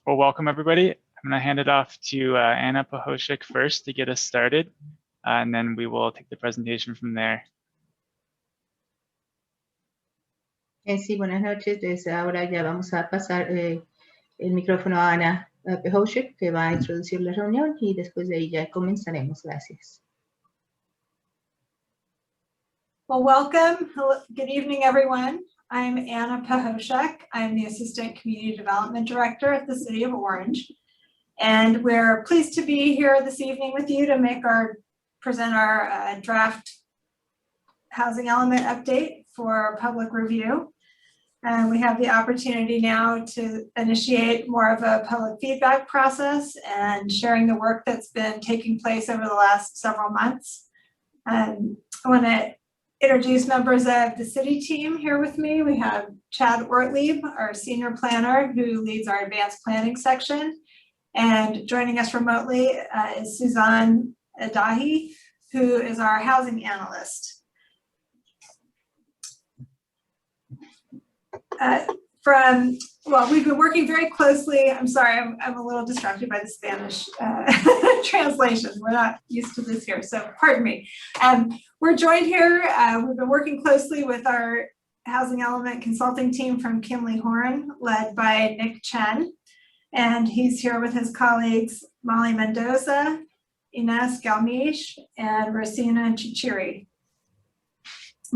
Well, welcome everybody. I'm going to hand it off to Anna Pahoshik first to get us started, and then we will take the presentation from there. Sí, buenas noches. Desde ahora ya vamos a pasar el micrófono a Ana Pahoshik, que va a introducir la reunión, y después de ahí ya comenzaremos. Gracias. Well, welcome. Hello, good evening, everyone. I'm Anna Pahoshik. I'm the Assistant Community Development Director at the City of Orange. And we're pleased to be here this evening with you to present our draft housing element update for public review. And we have the opportunity now to initiate more of a public feedback process and sharing the work that's been taking place over the last several months. I want to introduce members of the city team here with me. We have Chad Ortlieb, our senior planner who leads our advanced planning section. And joining us remotely is Suzanne Adahi, who is our housing analyst. We've been working very closely. I'm sorry, I'm a little distracted by the Spanish translation. We're not used to this here, so pardon me. We're joined here. We've been working closely with our housing element consulting team from Kimley Horn, led by Nick Chen. And he's here with his colleagues, Molly Mendoza, Ines Galmiche, and Rosina Chichiri.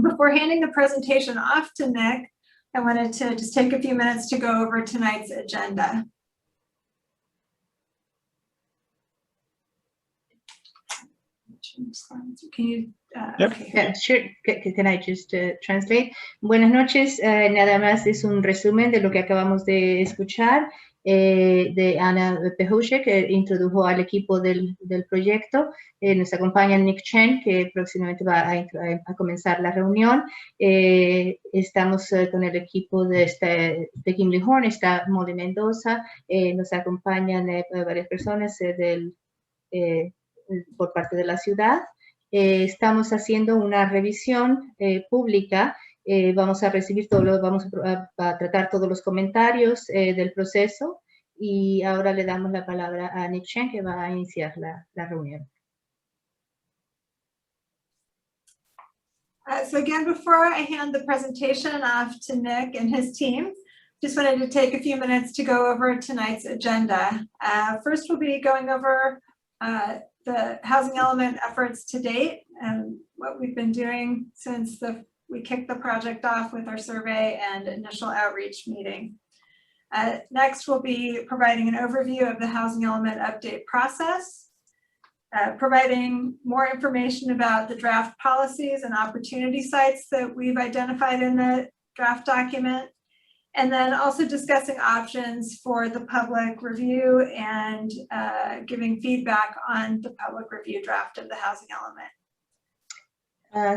Before handing the presentation off to Nick, I wanted to just take a few minutes to go over tonight's agenda. Can you? Yep. Okay. Yeah, sure. Can I just translate? Buenas noches. Nada más es un resumen de lo que acabamos de escuchar. De Ana Pahoshik, que introdujo al equipo del proyecto. Nos acompaña Nick Chen, que próximamente va a comenzar la reunión. Estamos con el equipo de Kimley Horn, está Molly Mendoza, nos acompañan varias personas por parte de la ciudad. Estamos haciendo una revisión pública. Vamos a recibir vamos a tratar todos los comentarios del proceso, y ahora le damos la palabra a Nick Chen, que va a iniciar la reunión. So again, before I hand the presentation off to Nick and his team, just wanted to take a few minutes to go over tonight's agenda. First, we'll be going over the housing element efforts to date and what we've been doing since we kicked the project off with our survey and initial outreach meeting. Next, we'll be providing an overview of the housing element update process, providing more information about the draft policies and opportunity sites that we've identified in the draft document, and then also discussing options for the public review and giving feedback on the public review draft of the housing element.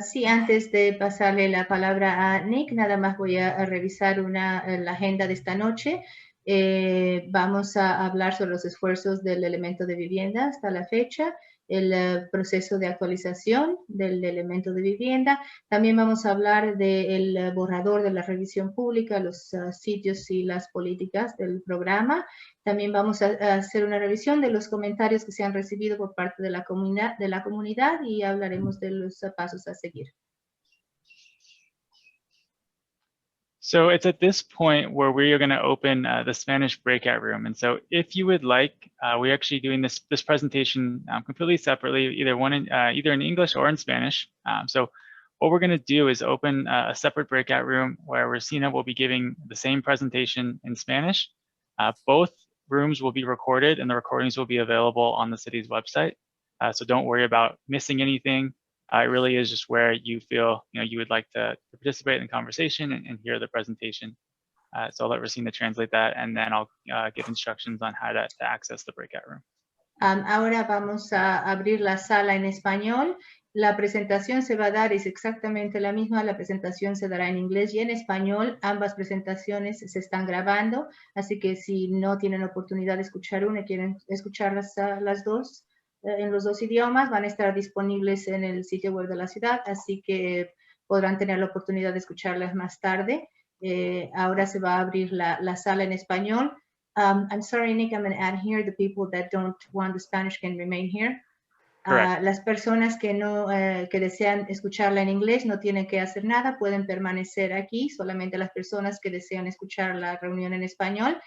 Sí, antes de pasarle la palabra a Nick, nada más voy a revisar la agenda de esta noche. Vamos a hablar sobre los esfuerzos del elemento de vivienda hasta la fecha, el proceso de actualización del elemento de vivienda. También vamos a hablar del borrador de la revisión pública, los sitios y las políticas del programa. También vamos a hacer una revisión de los comentarios que se han recibido por parte de la comunidad y hablaremos de los pasos a seguir. So it's at this point where we are going to open the Spanish breakout room. And so if you would like, we're actually doing this presentation completely separately, either in English or in Spanish. So what we're going to do is open a separate breakout room where Rosina will be giving the same presentation in Spanish. Both rooms will be recorded and the recordings will be available on the city's website. So don't worry about missing anything. It really is just where you feel you would like to participate in the conversation and hear the presentation. So I'll let Rosina translate that, and then I'll give instructions on how to access the breakout room. Ahora vamos a abrir la sala en español. La presentación se va a dar, es exactamente la misma. La presentación se dará en inglés y en español. Ambas presentaciones se están grabando, así que si no tienen oportunidad de escuchar una y quieren escuchar las dos, en los dos idiomas, van a estar disponibles en el sitio web de la ciudad, así que podrán tener la oportunidad de escucharlas más tarde. Ahora se va a abrir la sala en español. I'm sorry, Nick, I'm going to add here the people that don't want the Spanish can remain here. Las personas que no que desean escucharla en inglés no tienen que hacer nada, pueden permanecer aquí. Solamente las personas que desean escuchar la reunión en español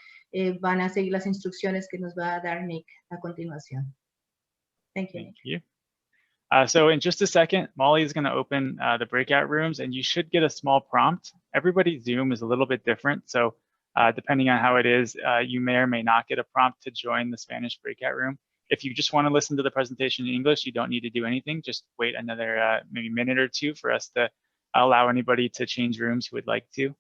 van a seguir las instrucciones que nos va a dar Nick a continuación. Thank you, Nick. Thank you. So in just a second, Molly is going to open the breakout rooms, and you should get a small prompt. Everybody's Zoom is a little bit different, so depending on how it is, you may or may not get a prompt to join the Spanish breakout room. If you just want to listen to the presentation in English, you don't need to do anything. Just wait another maybe minute or two for us to allow anybody to change rooms who would like to.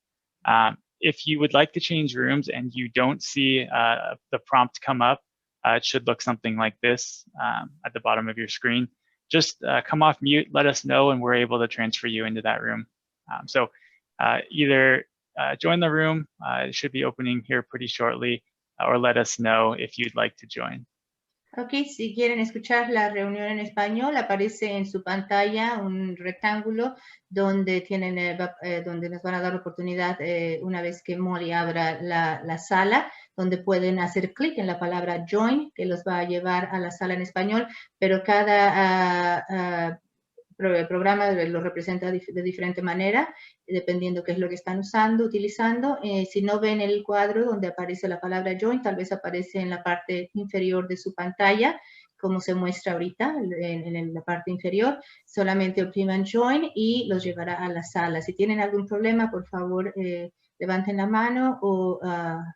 If you would like to change rooms and you don't see the prompt come up, it should look something like this at the bottom of your screen. Just come off mute, let us know, and we're able to transfer you into that room. So either join the room, it should be opening here pretty shortly, or let us know if you'd like to join. Ok, si quieren escuchar la reunión en español, aparece en su pantalla un rectángulo donde, donde nos van a dar la oportunidad, una vez que Molly abra la sala, donde pueden hacer clic en la palabra join, que los va a llevar a la sala en español, pero cada programa lo representa de diferente manera, dependiendo qué es lo que están utilizando. Si no ven el cuadro donde aparece la palabra join, tal vez aparece en la parte inferior de su pantalla, como se muestra ahorita en la parte inferior. Solamente opriman join y los llevará a la sala. Si tienen algún problema, por favor, levanten la mano o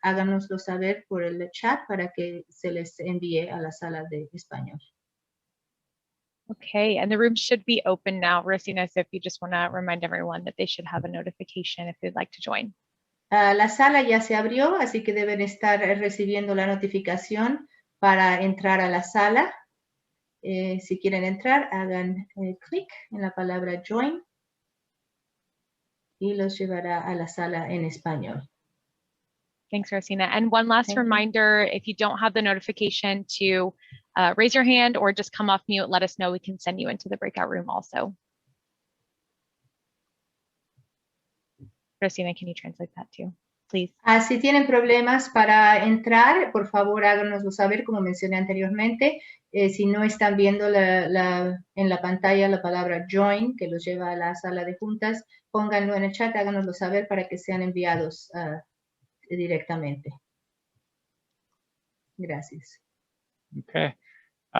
háganoslo saber por el chat para que se les envíe a la sala de español. Okay, and the room should be open now, Rosina, so if you just want to remind everyone that they should have a notification if they'd like to join. La sala ya se abrió, así que deben estar recibiendo la notificación para entrar a la sala. Si quieren entrar, hagan clic en la palabra join y los llevará a la sala en español. Thanks, Rosina. And one last reminder, if you don't have the notification, to raise your hand or just come off mute, let us know. We can send you into the breakout room also. Rosina, can you translate that too, please? Si tienen problemas para entrar, por favor háganoslo saber, como mencioné anteriormente. Si no están viendo en la pantalla la palabra join, que los lleva a la sala de juntas, pónganlo en el chat, háganoslo saber para que sean enviados directamente. Gracias. Okay.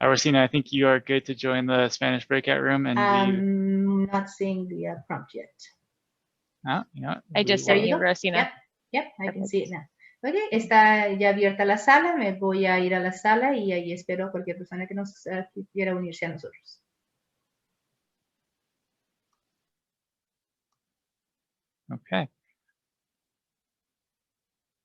Rosina, I think you are good to join the Spanish breakout room. And I'm not seeing the prompt yet. Oh, you know what? I just sent you, Rosina. Yep, I can see it now. Okay, está ya abierta la sala. Me voy a ir a la sala y ahí espero a cualquier persona que nos quiera unirse a nosotros. Okay.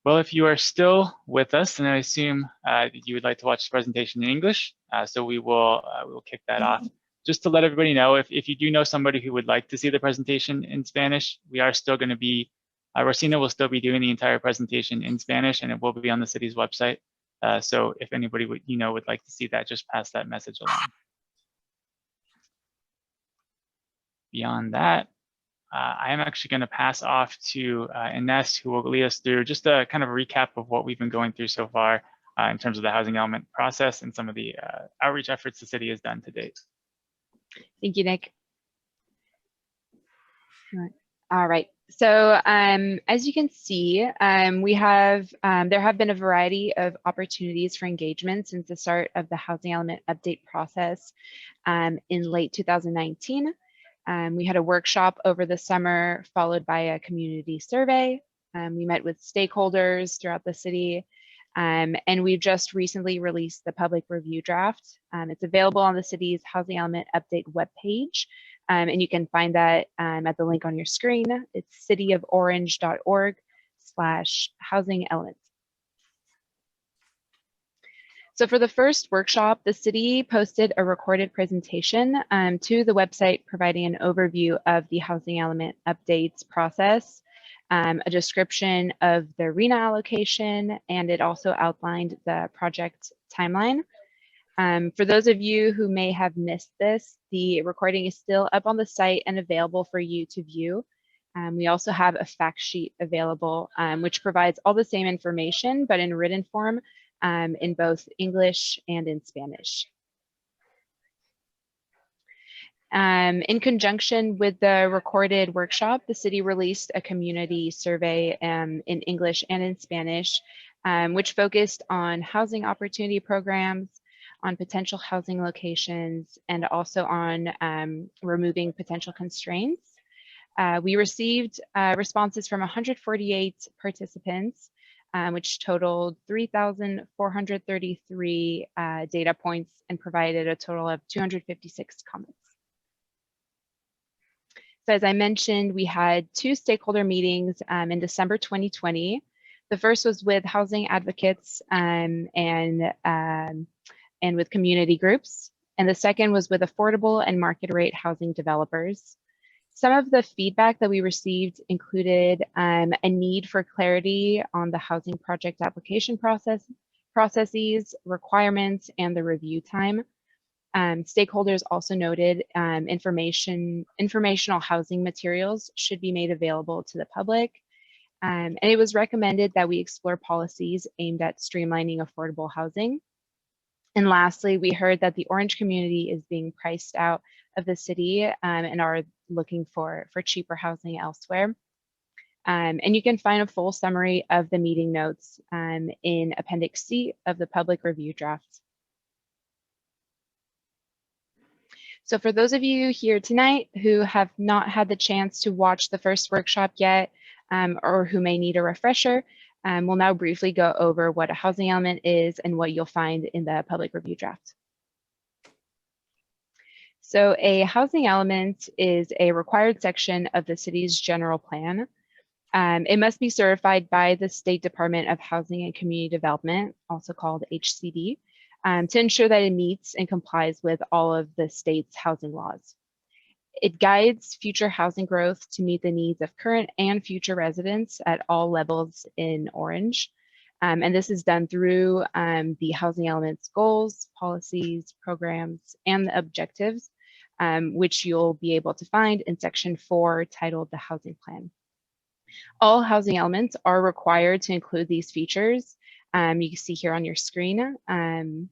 Well, if you are still with us, then I assume that you would like to watch the presentation in English. So we will kick that off. Just to let everybody know, if you do know somebody who would like to see the presentation in Spanish, we are still going to be, Rosina will still be doing the entire presentation in Spanish, and it will be on the city's website. So if anybody would like to see that, just pass that message along. Beyond that, I am actually going to pass off to Ines, who will lead us through just a kind of a recap of what we've been going through so far in terms of the housing element process and some of the outreach efforts the city has done to date. Thank you, Nick. All right. So as you can see, we have there have been a variety of opportunities for engagement since the start of the housing element update process in late 2019. We had a workshop over the summer, followed by a community survey. We met with stakeholders throughout the city, and we've just recently released the public review draft. It's available on the city's housing element update webpage, and you can find that at the link on your screen. It's cityoforange.org/housing elements. So for the first workshop, the city posted a recorded presentation to the website providing an overview of the housing element updates process, a description of the RENA allocation, and it also outlined the project timeline. For those of you who may have missed this, the recording is still up on the site and available for you to view. We also have a fact sheet available, which provides all the same information, but in written form in both English and in Spanish. In conjunction with the recorded workshop, the city released a community survey in English and in Spanish, which focused on housing opportunity programs, on potential housing locations, and also on removing potential constraints. We received responses from 148 participants, which totaled 3,433 data points and provided a total of 256 comments. So as I mentioned, we had 2 stakeholder meetings in December 2020. The first was with housing advocates and with community groups. And the second was with affordable and market rate housing developers. Some of the feedback that we received included a need for clarity on the housing project application processes, requirements, and the review time. Stakeholders also noted informational housing materials should be made available to the public. And it was recommended that we explore policies aimed at streamlining affordable housing. And lastly, we heard that the Orange community is being priced out of the city and are looking for cheaper housing elsewhere. And you can find a full summary of the meeting notes in Appendix C of the public review draft. So for those of you here tonight who have not had the chance to watch the first workshop yet, or who may need a refresher, we'll now briefly go over what a housing element is and what you'll find in the public review draft. So a housing element is a required section of the city's general plan. It must be certified by the State Department of Housing and Community Development, also called HCD, to ensure that it meets and complies with all of the state's housing laws. It guides future housing growth to meet the needs of current and future residents at all levels in Orange. And this is done through the housing element's goals, policies, programs, and the objectives, which you'll be able to find in section 4 titled the Housing Plan. All housing elements are required to include these features. You can see here on your screen. And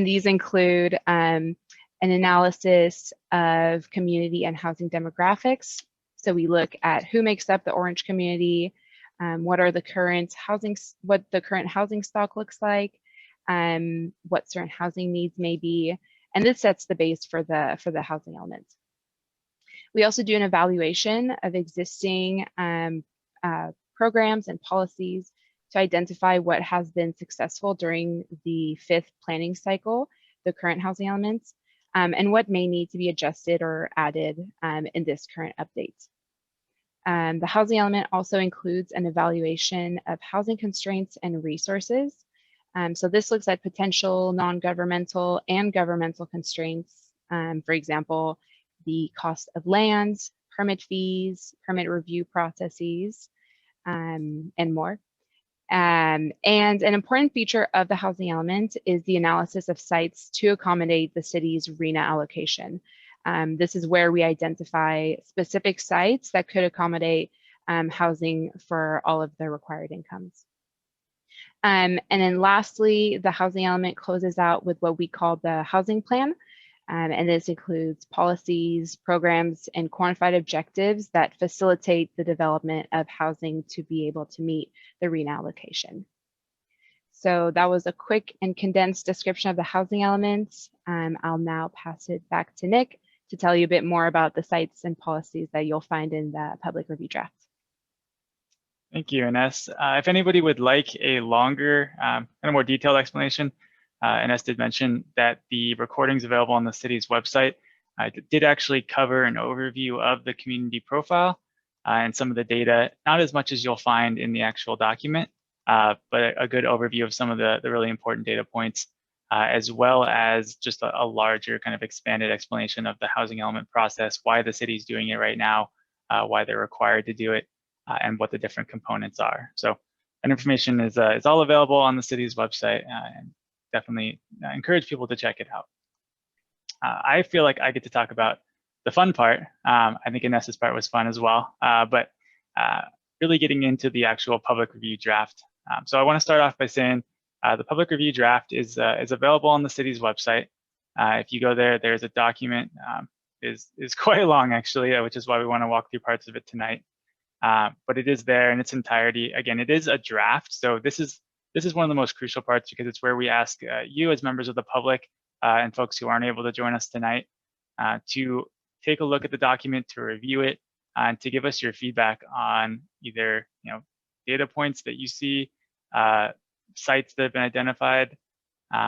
these include an analysis of community and housing demographics. So we look at who makes up the Orange community, what the current housing stock looks like, what certain housing needs may be, and this sets the base for the housing element. We also do an evaluation of existing programs and policies to identify what has been successful during the 5th planning cycle, the current housing elements, and what may need to be adjusted or added in this current update. The housing element also includes an evaluation of housing constraints and resources. So this looks at potential non-governmental and governmental constraints, for example, the cost of land, permit fees, permit review processes, and more. And an important feature of the housing element is the analysis of sites to accommodate the city's RHNA allocation. This is where we identify specific sites that could accommodate housing for all of the required incomes. And then lastly, the housing element closes out with what we call the housing plan. And this includes policies, programs, and quantified objectives that facilitate the development of housing to be able to meet the RHNA allocation. So that was a quick and condensed description of the housing elements. I'll now pass it back to Nick to tell you a bit more about the sites and policies that you'll find in the public review draft. Thank you, Ines. If anybody would like a longer, kind of more detailed explanation, Ines did mention that the recordings available on the city's website did actually cover an overview of the community profile and some of the data, not as much as you'll find in the actual document, but a good overview of some of the really important data points, as well as just a larger kind of expanded explanation of the housing element process, why the city's doing it right now, why they're required to do it, and what the different components are. So that information is all available on the city's website, and definitely encourage people to check it out. I feel like I get to talk about the fun part. I think Inessa's part was fun as well, but really getting into the actual public review draft. So I want to start off by saying the public review draft is available on the city's website. If you go there, there's a document, is quite long actually, which is why we want to walk through parts of it tonight. But it is there in its entirety. Again, it is a draft, so this is one of the most crucial parts because it's where we ask you as members of the public and folks who aren't able to join us tonight to take a look at the document, to review it, and to give us your feedback on either data points that you see, sites that have been identified,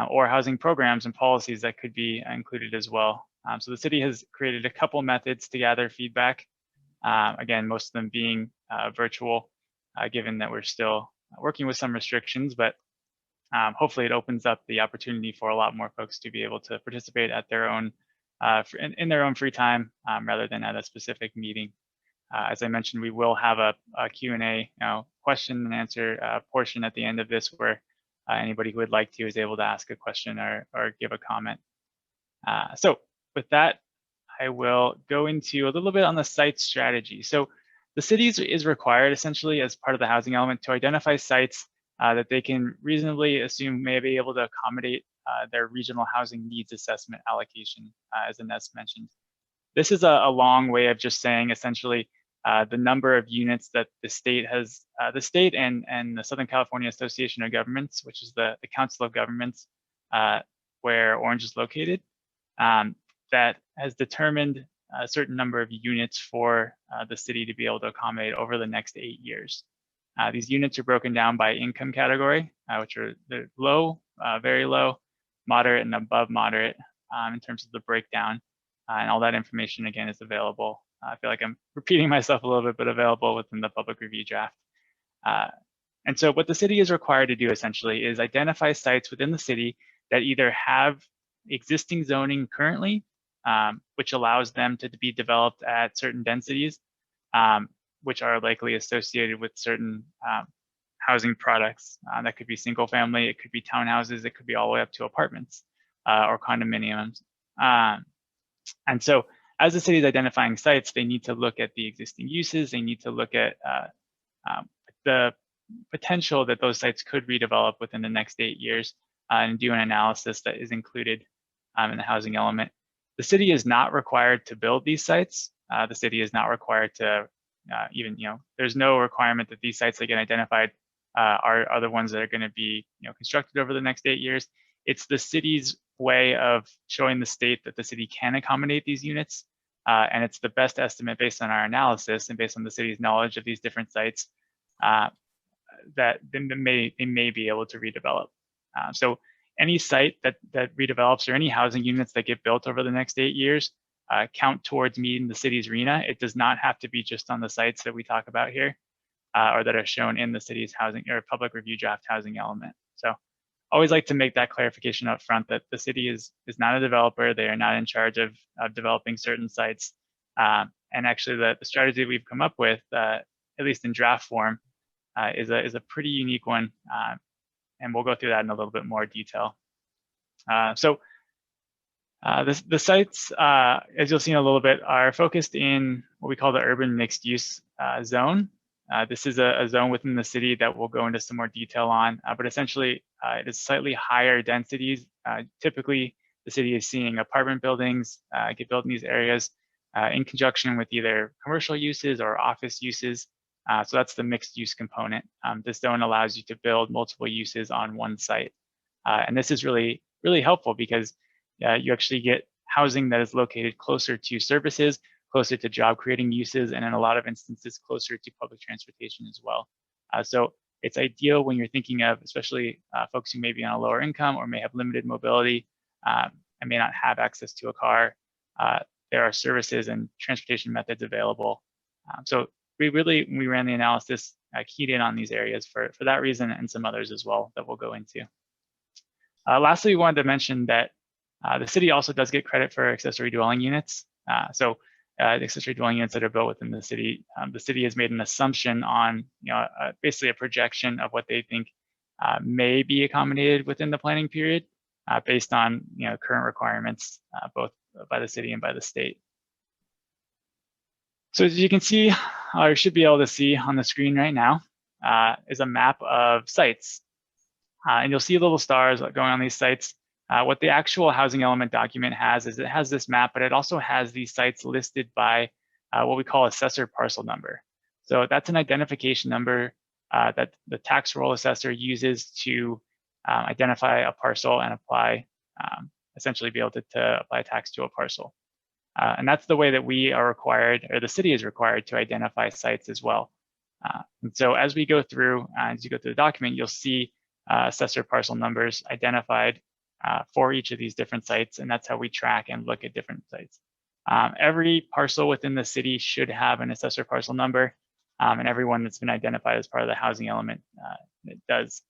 or housing programs and policies that could be included as well. So the city has created a couple methods to gather feedback. Again, most of them being virtual, given that we're still working with some restrictions, but hopefully it opens up the opportunity for a lot more folks to be able to participate at their own, in their own free time, rather than at a specific meeting. As I mentioned, we will have a Q&A, question and answer portion at the end of this where anybody who would like to is able to ask a question or give a comment. So with that, I will go into a little bit on the site strategy. So the city is required essentially as part of the housing element to identify sites that they can reasonably assume may be able to accommodate their regional housing needs assessment allocation, as Ines mentioned. This is a long way of just saying essentially the number of units that the state has, the state and the Southern California Association of Governments, which is the Council of Governments where Orange is located, that has determined a certain number of units for the city to be able to accommodate over the next 8 years. These units are broken down by income category, which are low, very low, moderate, and above moderate in terms of the breakdown. And all that information, again, is available. I feel like I'm repeating myself a little bit, but available within the public review draft. And so what the city is required to do essentially is identify sites within the city that either have existing zoning currently, which allows them to be developed at certain densities, which are likely associated with certain housing products. That could be single family, it could be townhouses, it could be all the way up to apartments or condominiums. And so as the city is identifying sites, they need to look at the existing uses, they need to look at the potential that those sites could redevelop within the next 8 years and do an analysis that is included in the housing element. The city is not required to build these sites. The city is not required to even, there's no requirement that these sites that get identified are the ones that are going to be, constructed over the next 8 years. It's the city's way of showing the state that the city can accommodate these units. And it's the best estimate based on our analysis and based on the city's knowledge of these different sites that they may be able to redevelop. So any site that redevelops or any housing units that get built over the next 8 years count towards meeting the city's RHNA. It does not have to be just on the sites that we talk about here or that are shown in the city's housing or public review draft housing element. So always like to make that clarification up front that the city is not a developer. They are not in charge of developing certain sites. And actually the strategy we've come up with, at least in draft form, is a pretty unique one. And we'll go through that in a little bit more detail. The sites, as you'll see in a little bit, are focused in what we call the urban mixed use zone. This is a zone within the city that we'll go into some more detail on, but essentially it is slightly higher densities. Typically, the city is seeing apartment buildings get built in these areas in conjunction with either commercial uses or office uses. So that's the mixed use component. This zone allows you to build multiple uses on one site. And this is really, really helpful because you actually get housing that is located closer to services, closer to job creating uses, and in a lot of instances, closer to public transportation as well. So it's ideal when you're thinking of, especially folks who may be on a lower income or may have limited mobility and may not have access to a car. There are services and transportation methods available. So we really, when we ran the analysis, keyed in on these areas for that reason and some others as well that we'll go into. Lastly, we wanted to mention that the city also does get credit for accessory dwelling units. The accessory dwelling units that are built within the city has made an assumption on, basically a projection of what they think may be accommodated within the planning period based on, current requirements, both by the city and by the state. So as you can see, or you should be able to see on the screen right now, is a map of sites. And you'll see little stars going on these sites. What the actual housing element document has is it has this map, but it also has these sites listed by what we call assessor parcel number. So that's an identification number that the tax roll assessor uses to identify a parcel and apply, essentially be able to apply tax to a parcel. And that's the way that we are required, or the city is required, to identify sites as well. And so as we go through, as you go through the document, you'll see assessor parcel numbers identified for each of these different sites, and that's how we track and look at different sites. Every parcel within the city should have an assessor parcel number, and everyone that's been identified as part of the housing element it does.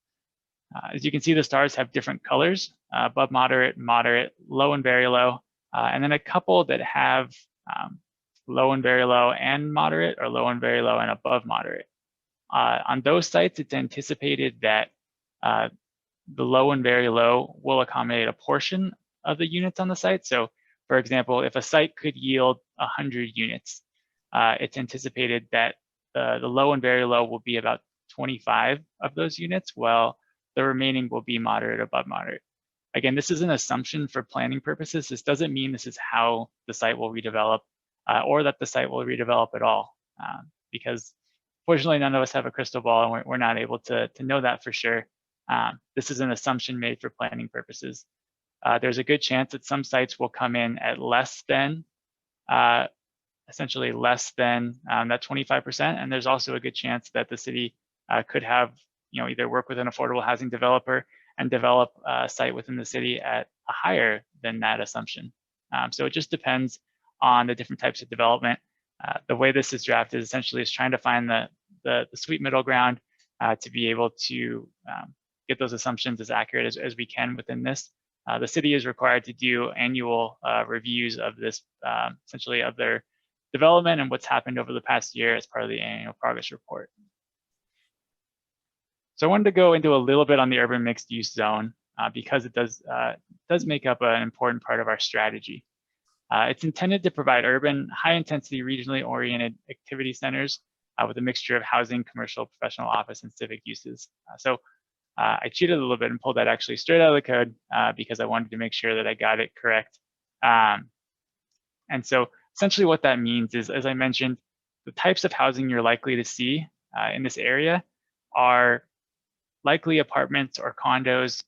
As you can see, the stars have different colors: above moderate, moderate, low and very low, and then a couple that have low and very low and moderate, or low and very low and above moderate. On those sites, it's anticipated that the low and very low will accommodate a portion of the units on the site. So for example, if a site could yield 100 units, it's anticipated that the low and very low will be about 25 of those units, while the remaining will be moderate, above moderate. Again, this is an assumption for planning purposes. This doesn't mean this is how the site will redevelop, or that the site will redevelop at all, because fortunately none of us have a crystal ball, and we're not able to know that for sure. This is an assumption made for planning purposes. There's a good chance that some sites will come in at less than, essentially less than that 25%, and there's also a good chance that the city could have, either work with an affordable housing developer and develop a site within the city at a higher than that assumption. So it just depends on the different types of development. The way this is drafted essentially is trying to find the sweet middle ground to be able to get those assumptions as accurate as we can within this. The city is required to do annual reviews of this, essentially of their development and what's happened over the past year as part of the annual progress report. So I wanted to go into a little bit on the urban mixed use zone because it does make up an important part of our strategy. It's intended to provide urban, high-intensity, regionally oriented activity centers with a mixture of housing, commercial, professional, office, and civic uses. So I cheated a little bit and pulled that actually straight out of the code because I wanted to make sure that I got it correct. And so essentially what that means is, as I mentioned, the types of housing you're likely to see in this area are likely apartments or condos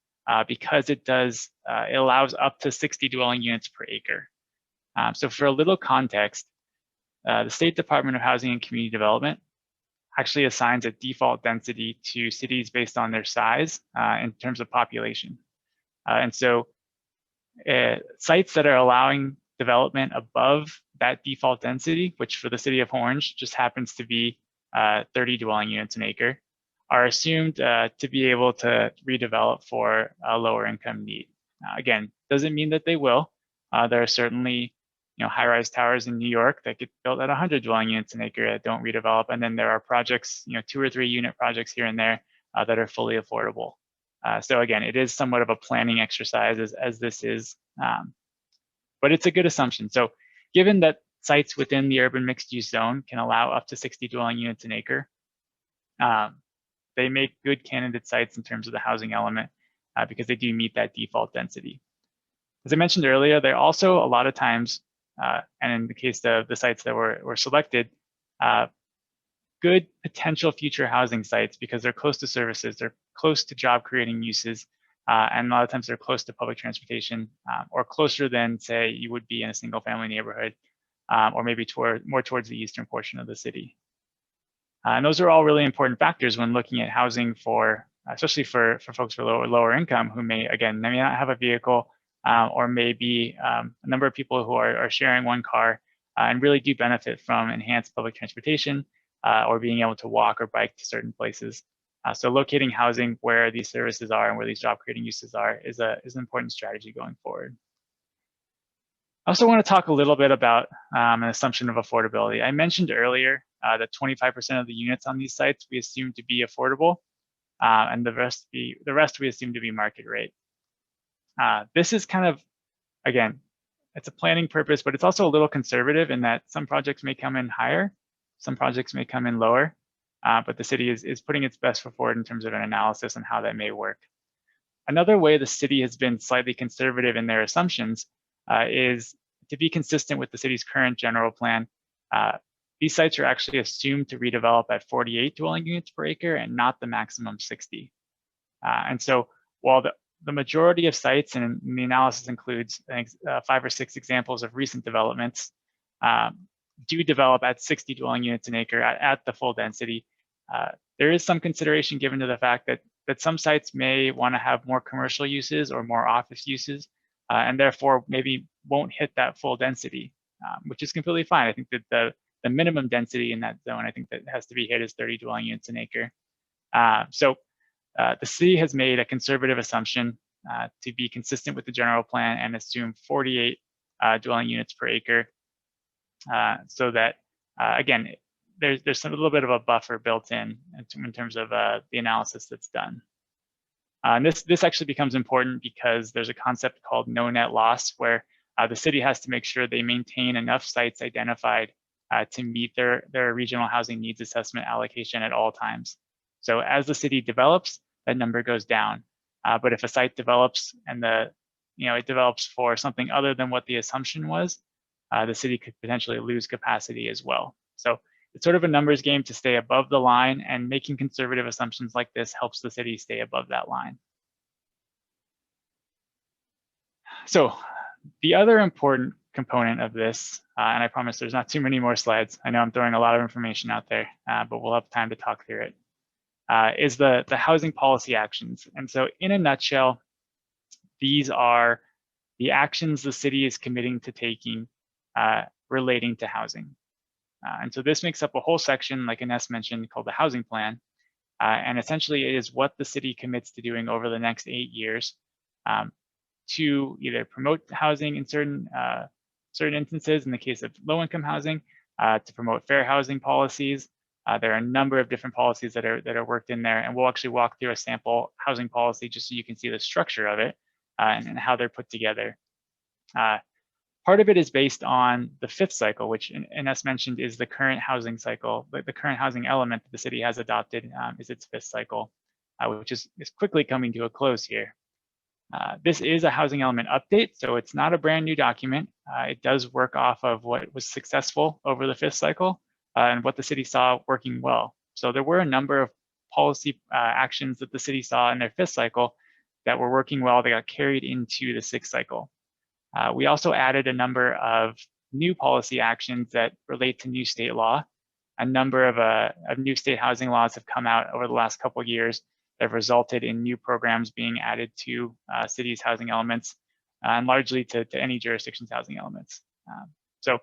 because it allows up to 60 dwelling units per acre. So for a little context, the State Department of Housing and Community Development actually assigns a default density to cities based on their size in terms of population. And so sites that are allowing development above that default density, which for the city of Orange just happens to be 30 dwelling units an acre, are assumed to be able to redevelop for a lower income need. Again, doesn't mean that they will. There are certainly high-rise towers in New York that get built at 100 dwelling units an acre that don't redevelop. And then there are projects, 2 or 3 unit projects here and there that are fully affordable. So again, it is somewhat of a planning exercise as this is, but it's a good assumption. So given that sites within the urban mixed use zone can allow up to 60 dwelling units an acre, they make good candidate sites in terms of the housing element because they do meet that default density. As I mentioned earlier, they're also a lot of times, and in the case of the sites that were selected, good potential future housing sites because they're close to services, they're close to job creating uses, and a lot of times they're close to public transportation or closer than, say, you would be in a single family neighborhood or maybe more towards the eastern portion of the city. And those are all really important factors when looking at housing for, especially for folks with lower income who may not have a vehicle or maybe a number of people who are sharing one car and really do benefit from enhanced public transportation or being able to walk or bike to certain places. So locating housing where these services are and where these job creating uses are is an important strategy going forward. I also want to talk a little bit about an assumption of affordability. I mentioned earlier that 25% of the units on these sites we assume to be affordable, and the rest we assume to be market rate. This is kind of, again, it's a planning purpose, but it's also a little conservative in that some projects may come in higher, some projects may come in lower, but the city is putting its best foot forward in terms of an analysis on how that may work. Another way the city has been slightly conservative in their assumptions is to be consistent with the city's current general plan. These sites are actually assumed to redevelop at 48 dwelling units per acre and not the maximum 60. And so while the majority of sites, and the analysis includes, I think, 5 or 6 examples of recent developments, do develop at 60 dwelling units an acre at the full density, there is some consideration given to the fact that some sites may want to have more commercial uses or more office uses, and therefore maybe won't hit that full density, which is completely fine. I think that the minimum density in that zone, I think that has to be hit is 30 dwelling units an acre. So the city has made a conservative assumption to be consistent with the general plan and assume 48 dwelling units per acre, so that, again, there's a little bit of a buffer built in terms of the analysis that's done. And this actually becomes important because there's a concept called no net loss, where the city has to make sure they maintain enough sites identified to meet their regional housing needs assessment allocation at all times. So as the city develops, that number goes down. But if a site develops and it develops for something other than what the assumption was, the city could potentially lose capacity as well. So it's sort of a numbers game to stay above the line, and making conservative assumptions like this helps the city stay above that line. So the other important component of this, and I promise there's not too many more slides. I know I'm throwing a lot of information out there, but we'll have time to talk through it, is the housing policy actions. And so in a nutshell, these are the actions the city is committing to taking relating to housing. And so this makes up a whole section, like Ines mentioned, called the housing plan. And essentially it is what the city commits to doing over the next 8 years to either promote housing in certain instances, in the case of low-income housing, to promote fair housing policies. There are a number of different policies that are worked in there, and we'll actually walk through a sample housing policy just so you can see the structure of it and how they're put together. Part of it is based on the 5th cycle, which Ines mentioned is the current housing cycle. The current housing element that the city has adopted is its 5th cycle, which is quickly coming to a close here. This is a housing element update, so it's not a brand new document. It does work off of what was successful over the 5th cycle and what the city saw working well. So there were a number of policy actions that the city saw in their 5th cycle that were working well. They got carried into the 6th cycle. We also added a number of new policy actions that relate to new state law. A number of new state housing laws have come out over the last couple of years that have resulted in new programs being added to cities' housing elements, and largely to any jurisdiction's housing elements. So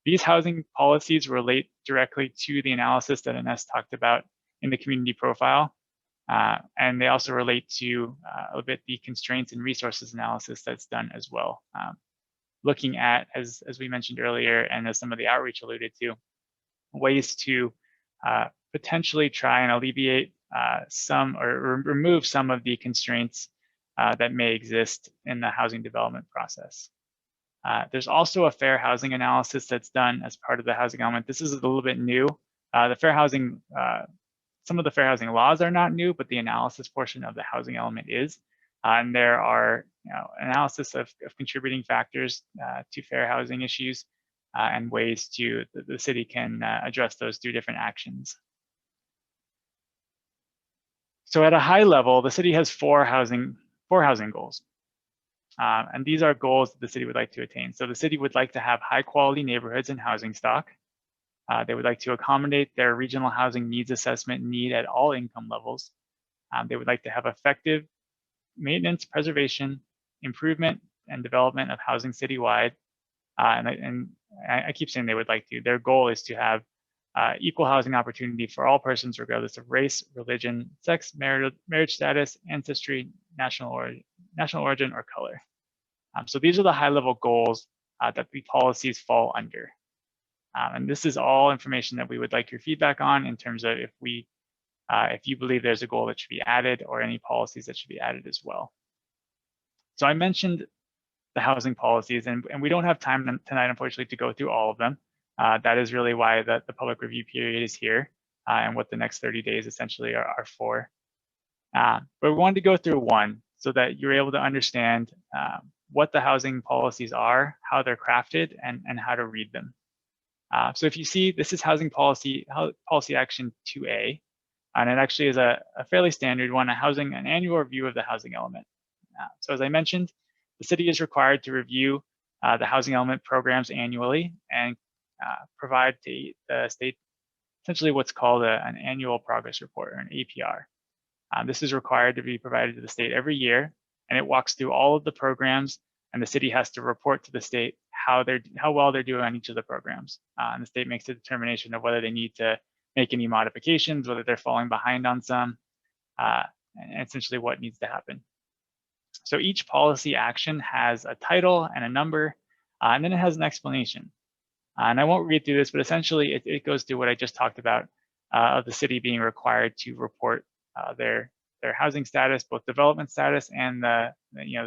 these housing policies relate directly to the analysis that Ines talked about in the community profile. And they also relate to a little bit the constraints and resources analysis that's done as well. Looking at, as we mentioned earlier, and as some of the outreach alluded to, ways to potentially try and alleviate some or remove some of the constraints that may exist in the housing development process. There's also a fair housing analysis that's done as part of the housing element. This is a little bit new. The fair housing, some of the fair housing laws are not new, but the analysis portion of the housing element is. And there are analysis of contributing factors to fair housing issues and ways to the city can address those through different actions. So at a high level, the city has four housing goals. And these are goals that the city would like to attain. So the city would like to have high quality neighborhoods and housing stock. They would like to accommodate their regional housing needs assessment need at all income levels. They would like to have effective maintenance, preservation, improvement, and development of housing citywide. And I keep saying they would like to. Their goal is to have equal housing opportunity for all persons, regardless of race, religion, sex, marriage status, ancestry, national origin, or color. So these are the high-level goals that the policies fall under. And this is all information that we would like your feedback on in terms of if you believe there's a goal that should be added or any policies that should be added as well. So I mentioned housing policies, and we don't have time tonight, unfortunately, to go through all of them. That is really why the public review period is here, and what the next 30 days essentially are for. But we wanted to go through one so that you're able to understand what the housing policies are, how they're crafted, and how to read them. So if you see, this is housing policy action 2A, and it actually is a fairly standard one, an annual review of the housing element. So as I mentioned, the city is required to review the housing element programs annually and provide to the state essentially what's called an annual progress report, or an APR. This is required to be provided to the state every year, and it walks through all of the programs, and the city has to report to the state how well they're doing on each of the programs. And the state makes a determination of whether they need to make any modifications, whether they're falling behind on some, and essentially what needs to happen. So each policy action has a title and a number, and then it has an explanation. And I won't read through this, but essentially it goes through what I just talked about of the city being required to report their housing status, both development status and the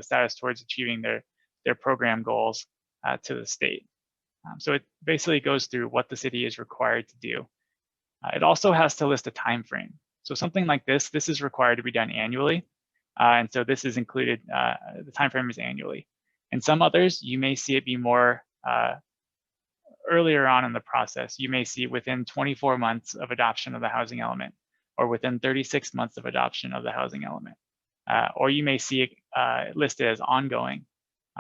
status towards achieving their program goals to the state. So it basically goes through what the city is required to do. It also has to list a time frame. So something like this is required to be done annually. And so this is included, the time frame is annually. In some others, you may see it be more earlier on in the process. You may see within 24 months of adoption of the housing element, or within 36 months of adoption of the housing element. Or you may see it listed as ongoing,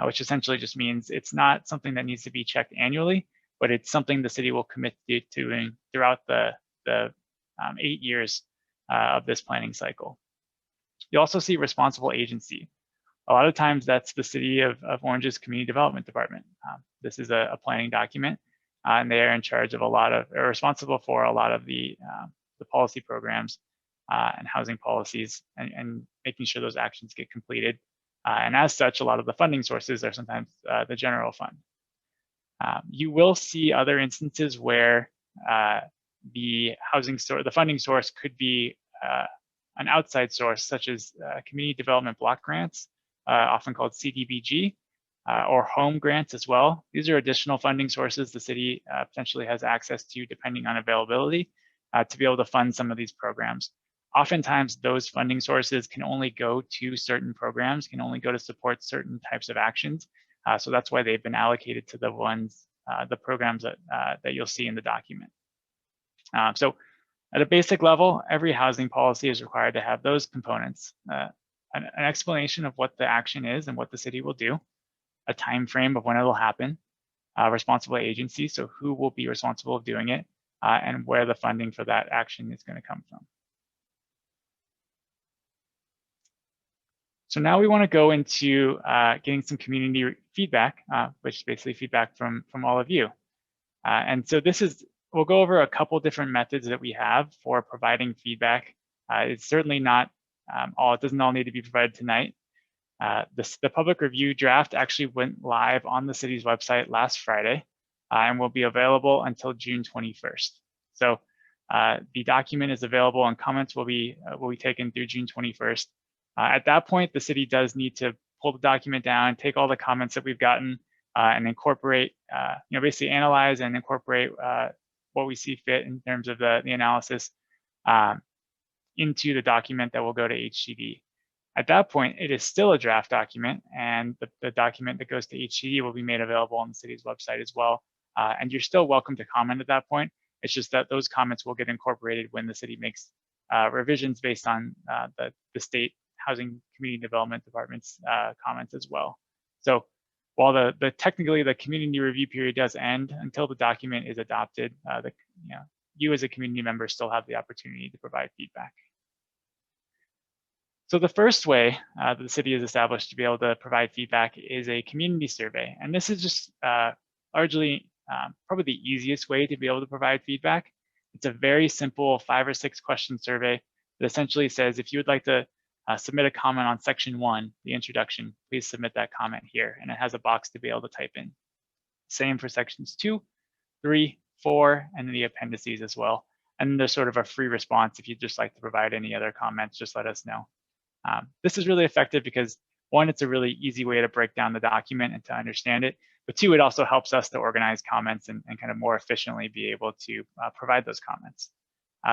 which essentially just means it's not something that needs to be checked annually, but it's something the city will commit to doing throughout the 8 years of this planning cycle. You also see responsible agency. A lot of times that's the City of Orange's Community Development Department. This is a planning document, and they are in charge of are responsible for a lot of the policy programs and housing policies, and making sure those actions get completed. And as such, a lot of the funding sources are sometimes the general fund. You will see other instances where the funding source could be an outside source, such as community development block grants, often called CDBG, or home grants as well. These are additional funding sources the city potentially has access to, depending on availability, to be able to fund some of these programs. Oftentimes, those funding sources can only go to certain programs, can only go to support certain types of actions. So that's why they've been allocated to the programs that you'll see in the document. So at a basic level, every housing policy is required to have those components: an explanation of what the action is and what the city will do, a time frame of when it will happen, responsible agency, so who will be responsible of doing it, and where the funding for that action is going to come from. So now we want to go into getting some community feedback, which is basically feedback from all of you. And so we'll go over a couple different methods that we have for providing feedback. It's certainly not it doesn't all need to be provided tonight. The public review draft actually went live on the city's website last Friday, and will be available until June 21st. So the document is available, and comments will be taken through June 21st. At that point, the city does need to pull the document down, take all the comments that we've gotten, and incorporate, basically analyze and incorporate what we see fit in terms of the analysis into the document that will go to HCD. At that point, it is still a draft document, and the document that goes to HCD will be made available on the city's website as well. And you're still welcome to comment at that point. It's just that those comments will get incorporated when the city makes revisions based on the state Housing Community Development Department's comments as well. So while technically the community review period does end, until the document is adopted, you as a community member still have the opportunity to provide feedback. So the first way that the city has established to be able to provide feedback is a community survey. And this is just largely probably the easiest way to be able to provide feedback. It's a very simple 5 or 6 question survey that essentially says, if you would like to submit a comment on section 1, the introduction, please submit that comment here. And it has a box to be able to type in. Same for sections 2, 3, 4, and the appendices as well. And there's sort of a free response. If you'd just like to provide any other comments, just let us know. This is really effective because one, it's a really easy way to break down the document and to understand it. But two, it also helps us to organize comments and kind of more efficiently be able to provide those comments.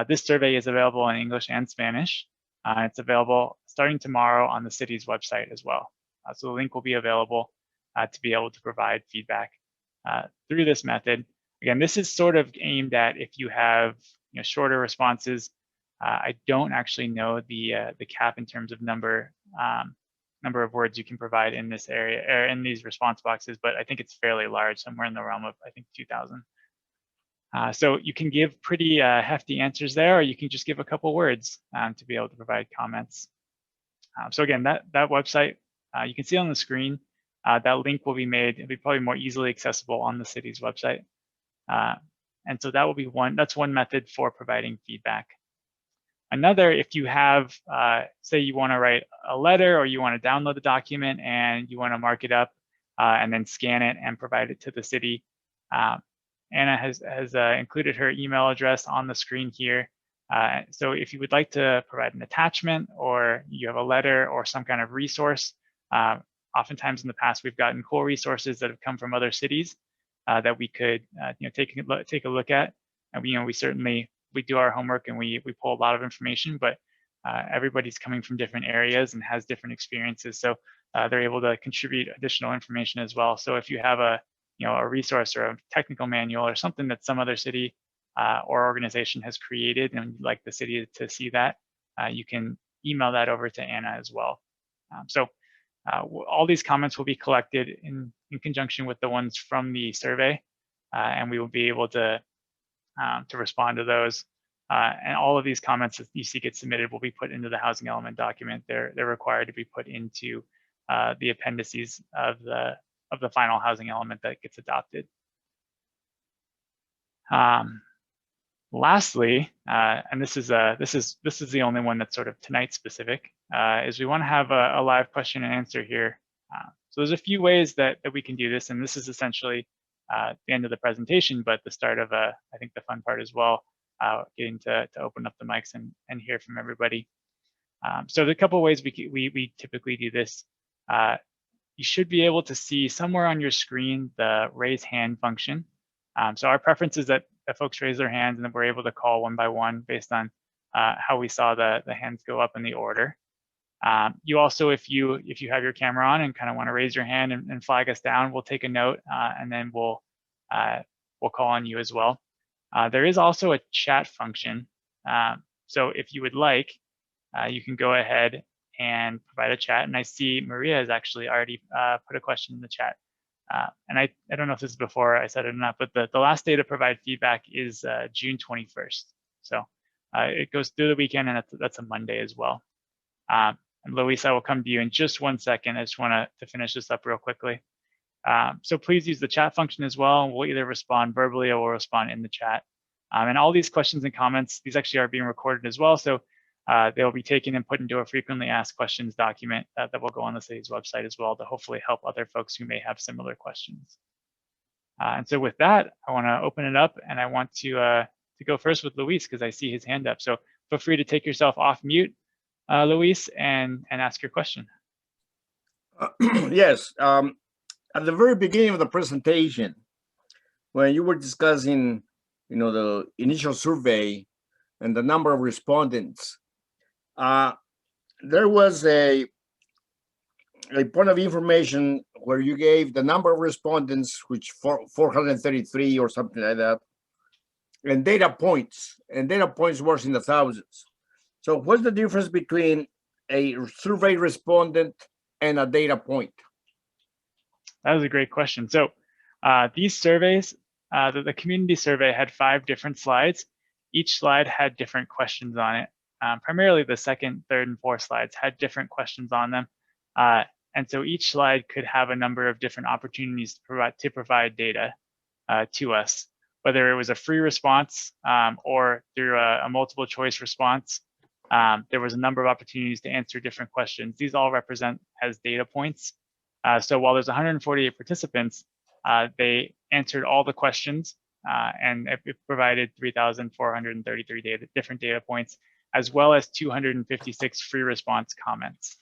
This survey is available in English and Spanish. It's available starting tomorrow on the city's website as well. So the link will be available to be able to provide feedback through this method. Again, this is sort of aimed at if you have shorter responses. I don't actually know the cap in terms of number of words you can provide in this area or in these response boxes, but I think it's fairly large, somewhere in the realm of, I think, 2,000. So you can give pretty hefty answers there, or you can just give a couple words to be able to provide comments. So again, that website, you can see on the screen, that link will be made, it'll be probably more easily accessible on the city's website. And so that will be that's one method for providing feedback. Another, if you have, say you want to write a letter or you want to download the document and you want to mark it up and then scan it and provide it to the city. Anna has included her email address on the screen here. So if you would like to provide an attachment or you have a letter or some kind of resource, oftentimes in the past we've gotten cool resources that have come from other cities that we could take a look at. And we certainly do our homework and we pull a lot of information, but everybody's coming from different areas and has different experiences, so they're able to contribute additional information as well. So if you have a resource or a technical manual or something that some other city or organization has created and you'd like the city to see that, you can email that over to Anna as well. So all these comments will be collected in conjunction with the ones from the survey, and we will be able to respond to those. And all of these comments that you see get submitted will be put into the housing element document. They're required to be put into the appendices of the final housing element that gets adopted. Lastly, and this is the only one that's sort of tonight specific, is we want to have a live question and answer here. So there's a few ways that we can do this, and this is essentially the end of the presentation, but the start of I think the fun part as well, getting to open up the mics and hear from everybody. So there's a couple of ways we typically do this. You should be able to see somewhere on your screen the raise hand function. So our preference is that folks raise their hands and then we're able to call one by one based on how we saw the hands go up in the order. You also, if you have your camera on and kind of want to raise your hand and flag us down, we'll take a note and then we'll call on you as well. There is also a chat function. So if you would like, you can go ahead and provide a chat. And I see Maria has actually already put a question in the chat. And I don't know if this is before I said it or not, but the last day to provide feedback is June 21st. So it goes through the weekend, and that's a Monday as well. And Luis, I will come to you in just 1 second. I just want to finish this up real quickly. So please use the chat function as well. And we'll either respond verbally or we'll respond in the chat. And all these questions and comments, these actually are being recorded as well. So they'll be taken and put into a frequently asked questions document that will go on the city's website as well to hopefully help other folks who may have similar questions. And so with that, I want to open it up, and I want to go first with Luis because I see his hand up. So feel free to take yourself off mute, Luis, and ask your question. Yes. At the very beginning of the presentation, when you were discussing, the initial survey and the number of respondents, there was a point of information where you gave the number of respondents, which 433 or something like that, and data points. And data points was in the thousands. So what's the difference between a survey respondent and a data point? That was a great question. So these surveys, the community survey had 5 different slides. Each slide had different questions on it. Primarily the second, third, and fourth slides had different questions on them. And so each slide could have a number of different opportunities to provide data to us, whether it was a free response or through a multiple choice response. There was a number of opportunities to answer different questions. These all represent as data points. So while there's 148 participants, they answered all the questions and it provided 3,433 different data points, as well as 256 free response comments.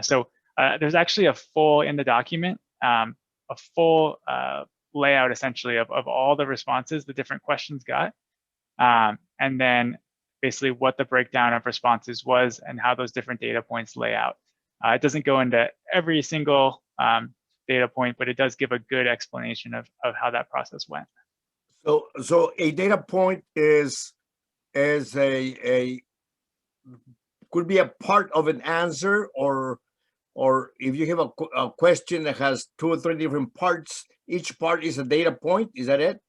So there's actually a full in the document, a full layout essentially of all the responses the different questions got, and then basically what the breakdown of responses was and how those different data points lay out. It doesn't go into every single data point, but it does give a good explanation of how that process went. So a data point is a could be a part of an answer, or if you have a question that has 2 or 3 different parts, each part is a data point. Is that it?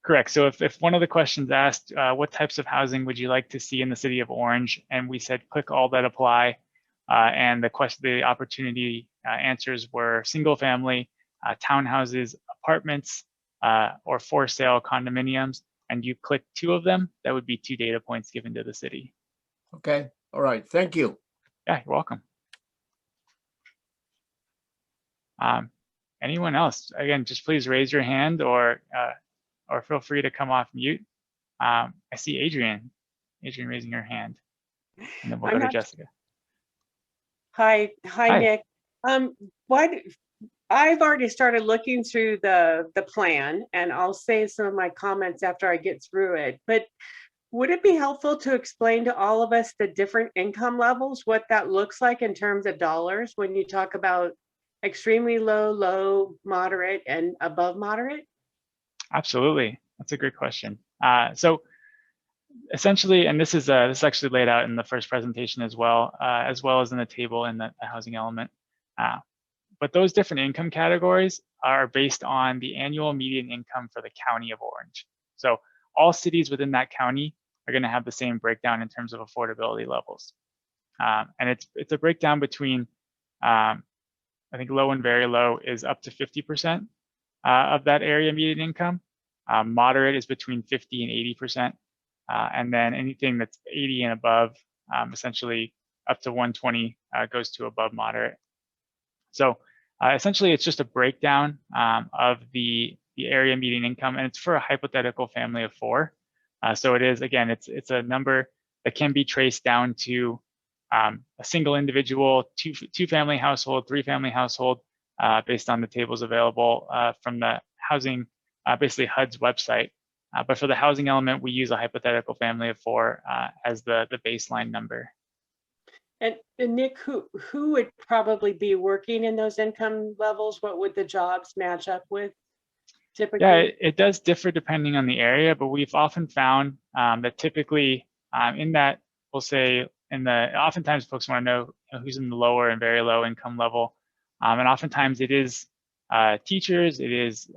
Correct. So if one of the questions asked, what types of housing would you like to see in the city of Orange? And we said, click all that apply. And the opportunity answers were single family, townhouses, apartments, or for sale condominiums. And you click 2 of them, that would be 2 data points given to the city. Okay. All right. Thank you. Yeah, you're welcome. Anyone else? Again, just please raise your hand or feel free to come off mute. I see Adrienne raising her hand, and then we'll go to Jessica. Hi, Nick. I've already started looking through the plan, and I'll say some of my comments after I get through it. But would it be helpful to explain to all of us the different income levels, what that looks like in terms of dollars when you talk about extremely low, low, moderate, and above moderate? Absolutely. That's a great question. So essentially, and this is actually laid out in the first presentation as well as in the table in the housing element. But those different income categories are based on the annual median income for the county of Orange. So all cities within that county are going to have the same breakdown in terms of affordability levels. And it's a breakdown between, I think low and very low is up to 50% of that area median income. Moderate is between 50 and 80%. And then anything that's 80 and above, essentially up to 120 goes to above moderate. So essentially, it's just a breakdown of the area median income, and it's for a hypothetical family of 4. So it is, again, it's a number that can be traced down to a single individual, two family household, 3 family household, based on the tables available from the housing, basically HUD's website. But for the housing element, we use a hypothetical family of 4 as the baseline number. And Nick, who would probably be working in those income levels? What would the jobs match up with typically? Yeah, it does differ depending on the area, but we've often found that typically in that, we'll say, oftentimes folks want to know who's in the lower and very low income level. And oftentimes it is teachers, it is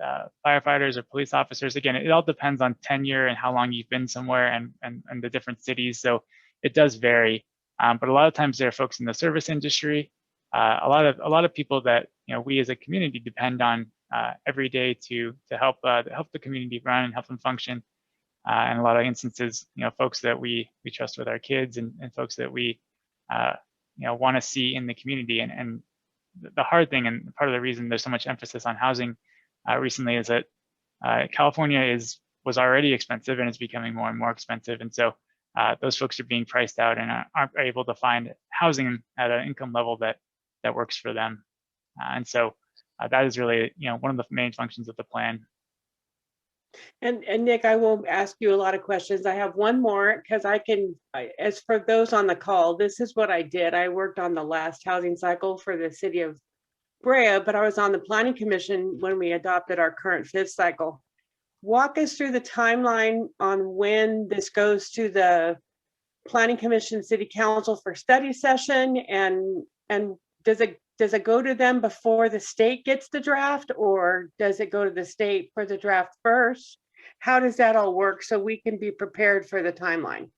firefighters or police officers. Again, it all depends on tenure and how long you've been somewhere and the different cities. So it does vary. But a lot of times there are folks in the service industry, a lot of people that we as a community depend on every day to help the community run and help them function. And a lot of instances, folks that we trust with our kids and folks that we want to see in the community. And the hard thing, and part of the reason there's so much emphasis on housing recently, is that California was already expensive and it's becoming more and more expensive. And so those folks are being priced out and aren't able to find housing at an income level that works for them. And so that is really, one of the main functions of the plan. And Nick, I will ask you a lot of questions. I have one more because as for those on the call, this is what I did. I worked on the last housing cycle for the city of Brea, but I was on the Planning Commission when we adopted our current 5th cycle. Walk us through the timeline on when this goes to the Planning Commission City Council for study session, and does it go to them before the state gets the draft, or does it go to the state for the draft first? How does that all work so we can be prepared for the timeline?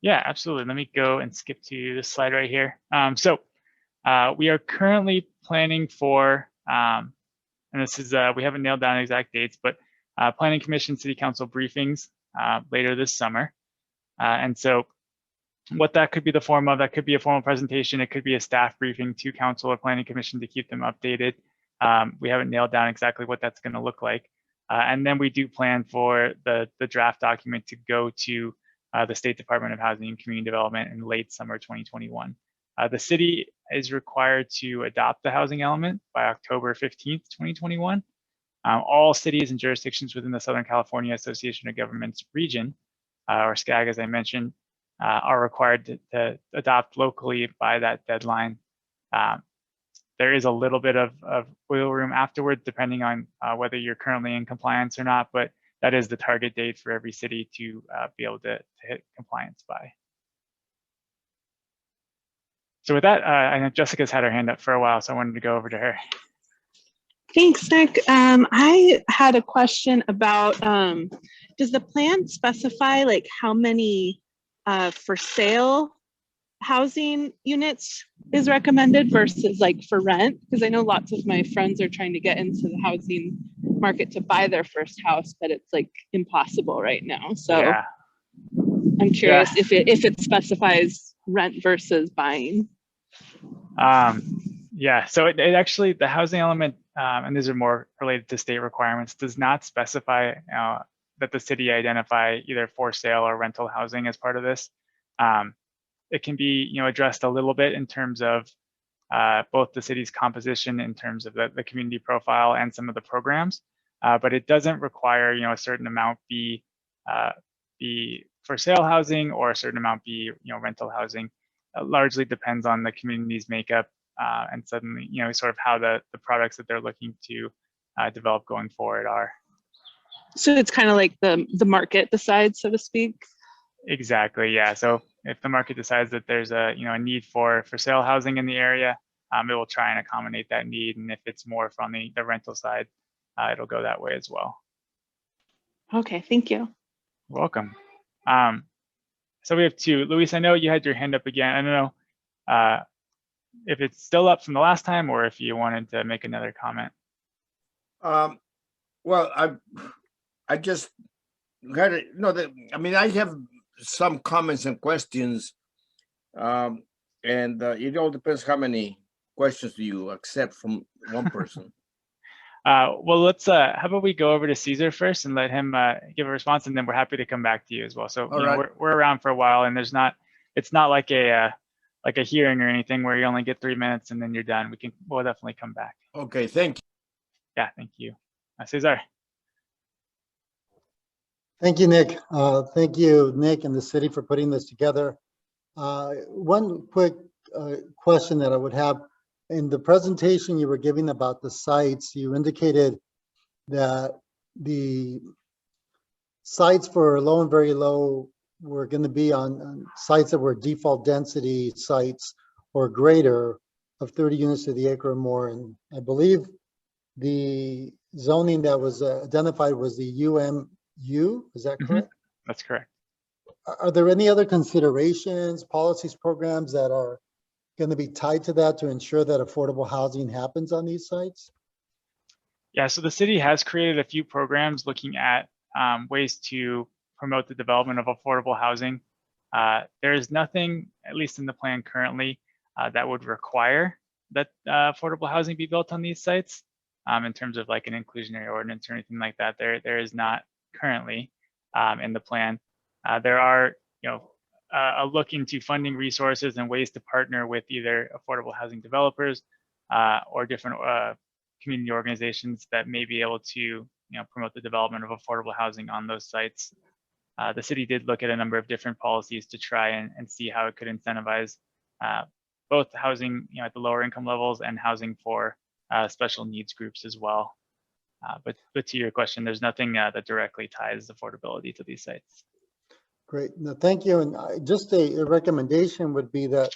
Yeah, absolutely. Let me go and skip to this slide right here. So we are currently planning for, and this is, we haven't nailed down exact dates, but Planning Commission City Council briefings later this summer. And so what that could be the form of, that could be a formal presentation, it could be a staff briefing to council or Planning Commission to keep them updated. We haven't nailed down exactly what that's going to look like. And then we do plan for the draft document to go to the State Department of Housing and Community Development in late summer 2021. The city is required to adopt the housing element by October 15th, 2021. All cities and jurisdictions within the Southern California Association of Governments region, or SCAG, as I mentioned, are required to adopt locally by that deadline. There is a little bit of wiggle room afterwards, depending on whether you're currently in compliance or not, but that is the target date for every city to be able to hit compliance by. So with that, I know Jessica's had her hand up for a while, so I wanted to go over to her. Thanks, Nick. I had a question about, does the plan specify like how many for sale housing units is recommended versus like for rent? Because I know lots of my friends are trying to get into the housing market to buy their first house, but it's like impossible right now. So yeah. I'm curious if it specifies rent versus buying. Yeah, so it actually, the housing element, and these are more related to state requirements, does not specify that the city identify either for sale or rental housing as part of this. It can be addressed a little bit in terms of both the city's composition, in terms of the community profile and some of the programs, but it doesn't require a certain amount be for sale housing or a certain amount be rental housing. It largely depends on the community's makeup and suddenly sort of how the products that they're looking to develop going forward are. So it's kind of like the market decides, so to speak. Exactly, yeah. So if the market decides that there's a a need for sale housing in the area, it will try and accommodate that need. And if it's more from the rental side, it'll go that way as well. Okay, thank you. You're welcome. So we have two. Luis, I know you had your hand up again. I don't know if it's still up from the last time or if you wanted to make another comment. Well, I just had I have some comments and questions, and it all depends how many questions do you accept from one person. Well, let's how about we go over to Caesar first and let him give a response, and then we're happy to come back to you as well. So we're around for a while, and it's not like a hearing or anything where you only get 3 minutes and then you're done. We'll definitely come back. Okay, thank you. Yeah, thank you. Cesar. Thank you, Nick. Thank you, Nick, and the city for putting this together. One quick question that I would have. In the presentation you were giving about the sites, you indicated that the sites for low and very low were going to be on sites that were default density sites or greater of 30 units to the acre or more. And I believe the zoning that was identified was the UMU, is that correct? That's correct. Are there any other considerations, policies, programs that are going to be tied to that to ensure that affordable housing happens on these sites? Yeah, so the city has created a few programs looking at ways to promote the development of affordable housing. There is nothing, at least in the plan currently, that would require that affordable housing be built on these sites in terms of like an inclusionary ordinance or anything like that. There is not currently in the plan. There are, a look into funding resources and ways to partner with either affordable housing developers or different community organizations that may be able to promote the development of affordable housing on those sites. The city did look at a number of different policies to try and see how it could incentivize both housing at the lower income levels and housing for special needs groups as well. But to your question, there's nothing that directly ties affordability to these sites. Great, no, thank you. And just a recommendation would be that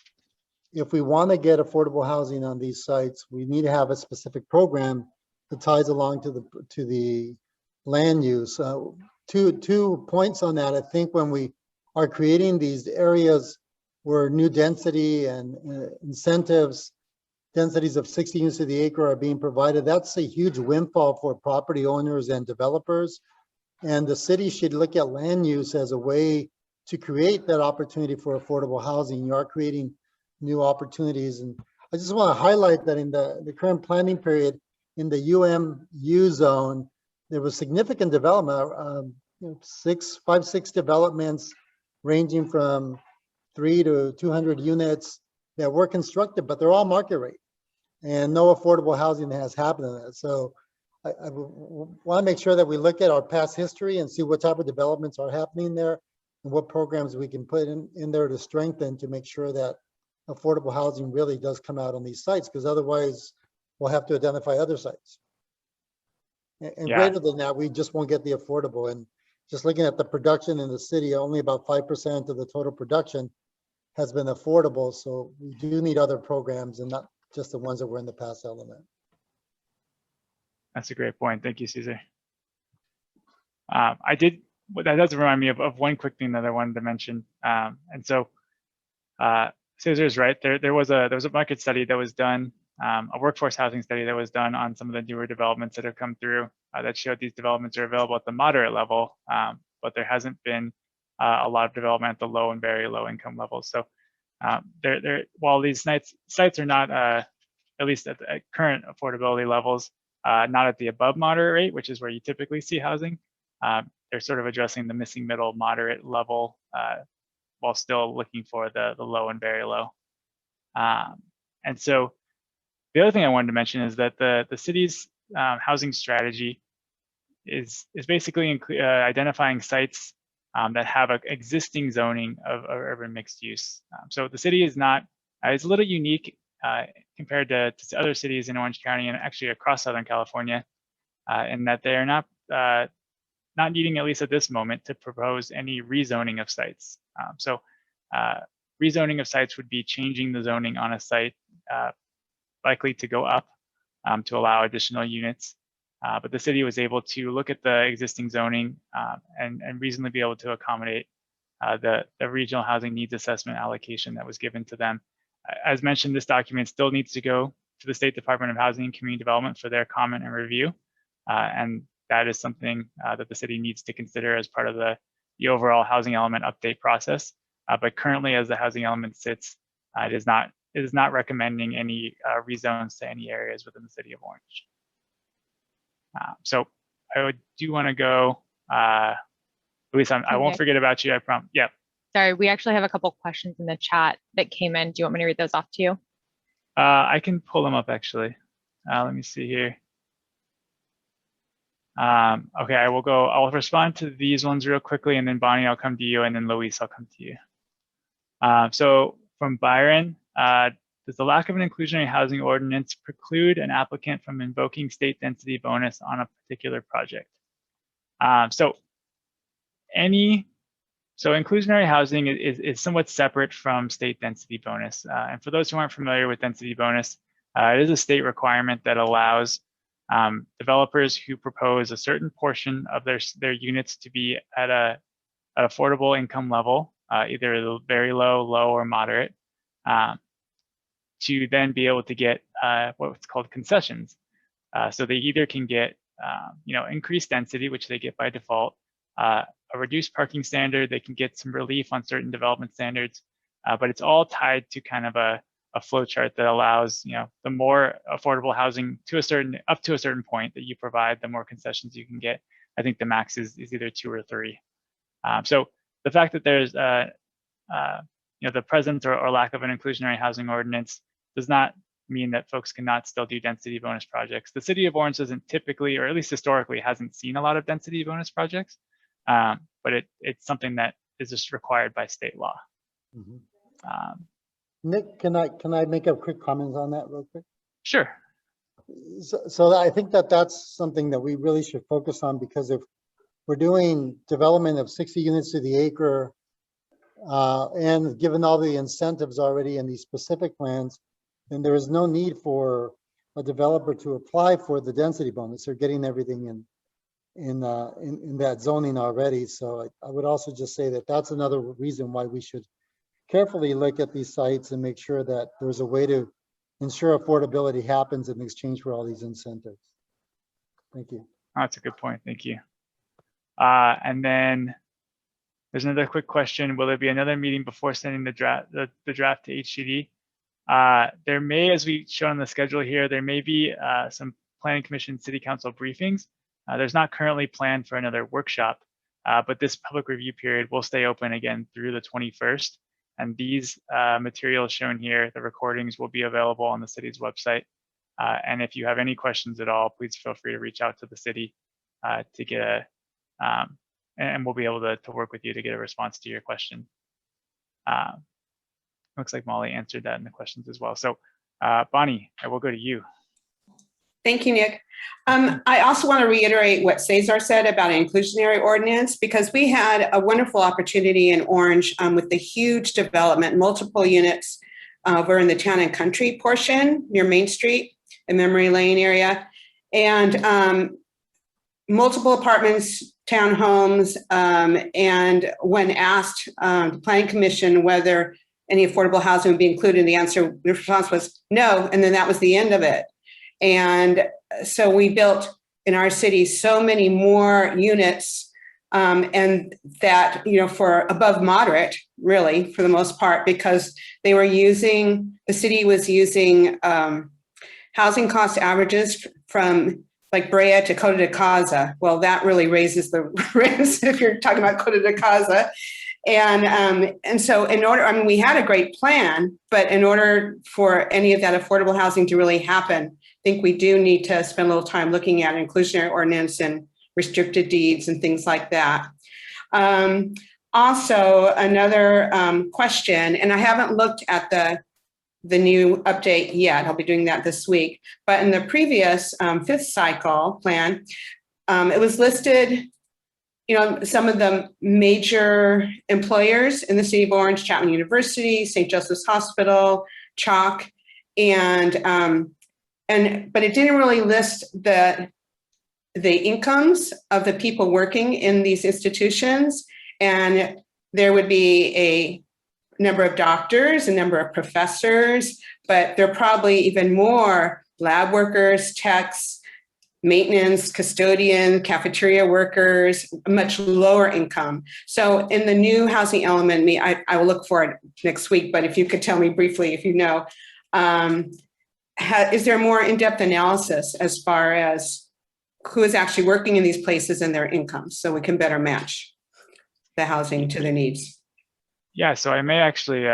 if we want to get affordable housing on these sites, we need to have a specific program that ties along to the land use. Two points on that. I think when we are creating these areas where new density and incentives, densities of 60 units to the acre are being provided, that's a huge windfall for property owners and developers. And the city should look at land use as a way to create that opportunity for affordable housing. You are creating new opportunities. And I just want to highlight that in the current planning period, in the UMU zone, there was significant development, 5-6 developments ranging from 3 to 200 units that were constructed, but they're all market rate, and no affordable housing has happened in that. So I want to make sure that we look at our past history and see what type of developments are happening there and what programs we can put in there to strengthen to make sure that affordable housing really does come out on these sites, because otherwise we'll have to identify other sites. And Yeah. greater than that, we just won't get the affordable. And just looking at the production in the city, only about 5% of the total production has been affordable. So we do need other programs and not just the ones that were in the past element. That's a great point. Thank you, Cesar. That does remind me of one quick thing that I wanted to mention. And so Cesar is right. There was a market study that was done, a workforce housing study that was done on some of the newer developments that have come through that showed these developments are available at the moderate level, but there hasn't been a lot of development at the low and very low income levels. So while these sites are not, at least at current affordability levels, not at the above moderate rate, which is where you typically see housing, they're sort of addressing the missing middle moderate level while still looking for the low and very low. And so the other thing I wanted to mention is that the city's housing strategy is basically identifying sites that have an existing zoning of urban mixed use. So the city is not, it's a little unique compared to other cities in Orange County and actually across Southern California, in that they are not needing, at least at this moment, to propose any rezoning of sites. So rezoning of sites would be changing the zoning on a site, likely to go up to allow additional units. But the city was able to look at the existing zoning and reasonably be able to accommodate the regional housing needs assessment allocation that was given to them. As mentioned, this document still needs to go to the State Department of Housing and Community Development for their comment and review. And that is something that the city needs to consider as part of the overall housing element update process. But currently, as the housing element sits, it is not recommending any rezones to any areas within the city of Orange. So I do want to go, Luis, I won't forget about you, I promise. Yeah. Sorry, we actually have a couple questions in the chat that came in. Do you want me to read those off to you? I can pull them up actually. Let me see here. Okay, I'll respond to these ones real quickly, and then Bonnie, I'll come to you, and then Luis, I'll come to you. So from Byron, does the lack of an inclusionary housing ordinance preclude an applicant from invoking state density bonus on a particular project? So inclusionary housing is somewhat separate from state density bonus. And for those who aren't familiar with density bonus, it is a state requirement that allows developers who propose a certain portion of their units to be at an affordable income level, either very low, or moderate, to then be able to get what's called concessions. So they either can get increased density, which they get by default, a reduced parking standard, they can get some relief on certain development standards, but it's all tied to kind of a flow chart that allows, the more affordable housing up to a certain point that you provide, the more concessions you can get. I think the max is either 2 or 3. So the fact that there's the presence or lack of an inclusionary housing ordinance does not mean that folks cannot still do density bonus projects. The city of Orange doesn't typically, or at least historically, hasn't seen a lot of density bonus projects, but it's something that is just required by state law. Mm-hmm. Nick, can I make a quick comment on that real quick? Sure. So I think that's something that we really should focus on, because if we're doing development of 60 units to the acre, and given all the incentives already in these specific plans, then there is no need for a developer to apply for the density bonus. They're getting everything in that zoning already. So I would also just say that that's another reason why we should carefully look at these sites and make sure that there's a way to ensure affordability happens in exchange for all these incentives. Thank you. Oh, that's a good point. Thank you. And then there's another quick question. Will there be another meeting before sending the draft to HCD? There may, as we show on the schedule here, there may be some Planning Commission City Council briefings. There's not currently planned for another workshop, but this public review period will stay open again through the 21st. And these materials shown here, the recordings, will be available on the city's website. And if you have any questions at all, please feel free to reach out to the city to get a, and we'll be able to work with you to get a response to your question. Looks like Molly answered that in the questions as well. So Bonnie, I will go to you. Thank you, Nick. I also want to reiterate what Cesar said about an inclusionary ordinance, because we had a wonderful opportunity in Orange with the huge development, multiple units over in the town and country portion near Main Street and Memory Lane area, and multiple apartments, townhomes, and when asked the Planning Commission whether any affordable housing would be included, the response was no, and then that was the end of it. And so we built in our city so many more units, and that, you know, for above moderate, really, for the most part, because they were using, the city was using housing cost averages from like Brea to Coto de Caza. Well, that really raises the rents if you're talking about Coto de Caza. And so in order, I mean, we had a great plan, but in order for any of that affordable housing to really happen, I think we do need to spend a little time looking at inclusionary ordinance and restricted deeds and things like that. Also, another question, and I haven't looked at the new update yet. I'll be doing that this week. But in the previous fifth cycle plan, it was listed, you know, some of the major employers in the city of Orange: Chapman University, St. Joseph's Hospital, Chalk, but it didn't really list the incomes of the people working in these institutions. And there would be a number of doctors, a number of professors, but there are probably even more lab workers, techs, maintenance, custodian, cafeteria workers, much lower income. So in the new housing element, I will look for it next week, but if you could tell me briefly, if you know, is there more in-depth analysis as far as who is actually working in these places and their incomes, so we can better match the housing to their needs? Yeah, so I may actually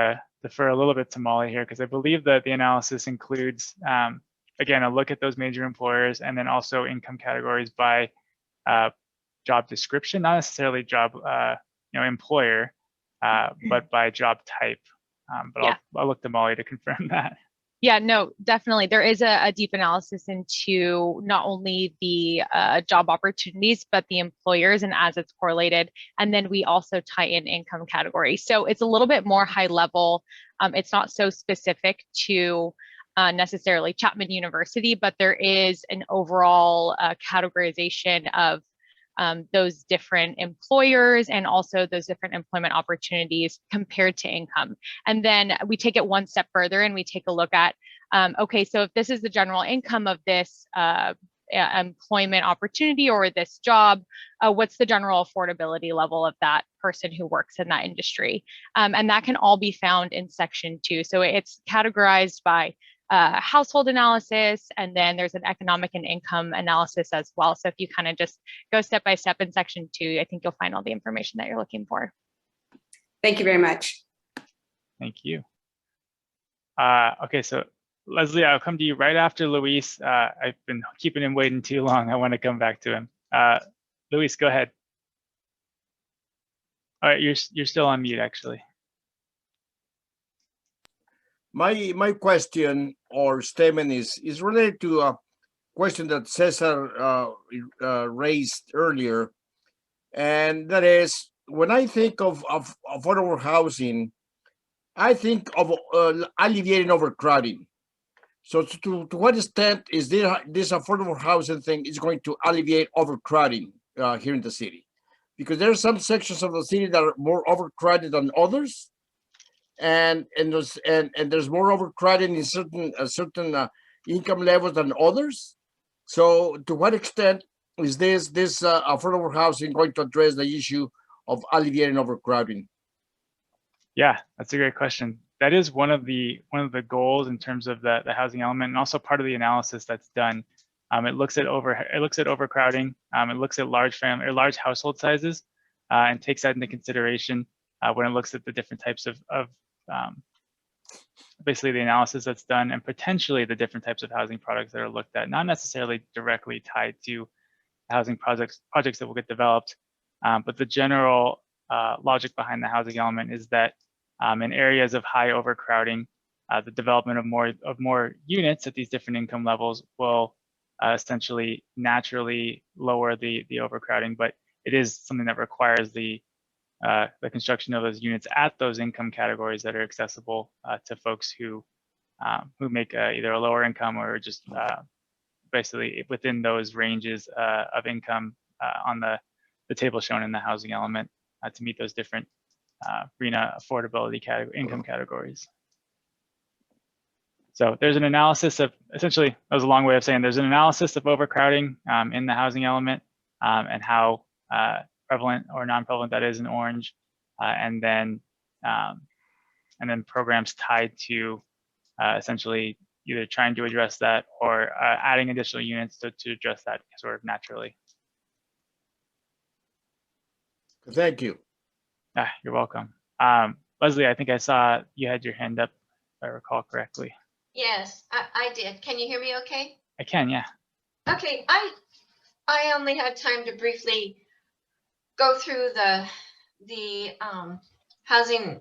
defer a little bit to Molly here, because I believe that the analysis includes, again, a look at those major employers, and then also income categories by job description, not necessarily job, employer, but by job type. But yeah. I'll look to Molly to confirm that. Yeah, no, definitely. There is a deep analysis into not only the job opportunities, but the employers and as it's correlated. And then we also tie in income categories. So it's a little bit more high level. It's not so specific to necessarily Chapman University, but there is an overall categorization of those different employers and also those different employment opportunities compared to income. And then we take it one step further and we take a look at, okay, so if this is the general income of this employment opportunity or this job, what's the general affordability level of that person who works in that industry? And that can all be found in section 2. So it's categorized by household analysis, and then there's an economic and income analysis as well. So if you kind of just go step by step in section 2, I think you'll find all the information that you're looking for. Thank you very much. Thank you. Okay, so Leslie, I'll come to you right after Luis. I've been keeping him waiting too long. I want to come back to him. Luis, go ahead. All right, you're still on mute, actually. My question or statement is related to a question that Cesar raised earlier, and that is, when I think of affordable housing, I think of alleviating overcrowding. So to what extent is this affordable housing thing is going to alleviate overcrowding here in the city? Because there are some sections of the city that are more overcrowded than others. And there's more overcrowding in certain income levels than others. So to what extent is this affordable housing going to address the issue of alleviating overcrowding? Yeah, that's a great question. That is one of the goals in terms of the housing element, and also part of the analysis that's done. It looks at overcrowding. It looks at large household sizes, and takes that into consideration when it looks at the different types of basically the analysis that's done and potentially the different types of housing products that are looked at, not necessarily directly tied to housing projects that will get developed, but the general logic behind the housing element is that in areas of high overcrowding, the development of more units at these different income levels will essentially naturally lower the overcrowding, but it is something that requires the construction of those units at those income categories that are accessible to folks who make either a lower income or just basically within those ranges of income on the table shown in the housing element to meet those different RHNA affordability income categories. So there's an analysis of, essentially, that was a long way of saying there's an analysis of overcrowding in the housing element and how prevalent or non-prevalent that is in Orange, and then programs tied to essentially either trying to address that or adding additional units to address that sort of naturally. Thank you. You're welcome. Leslie, I think I saw you had your hand up, if I recall correctly. Yes, I did. Can you hear me okay? I can, yeah. Okay, I only had time to briefly go through the housing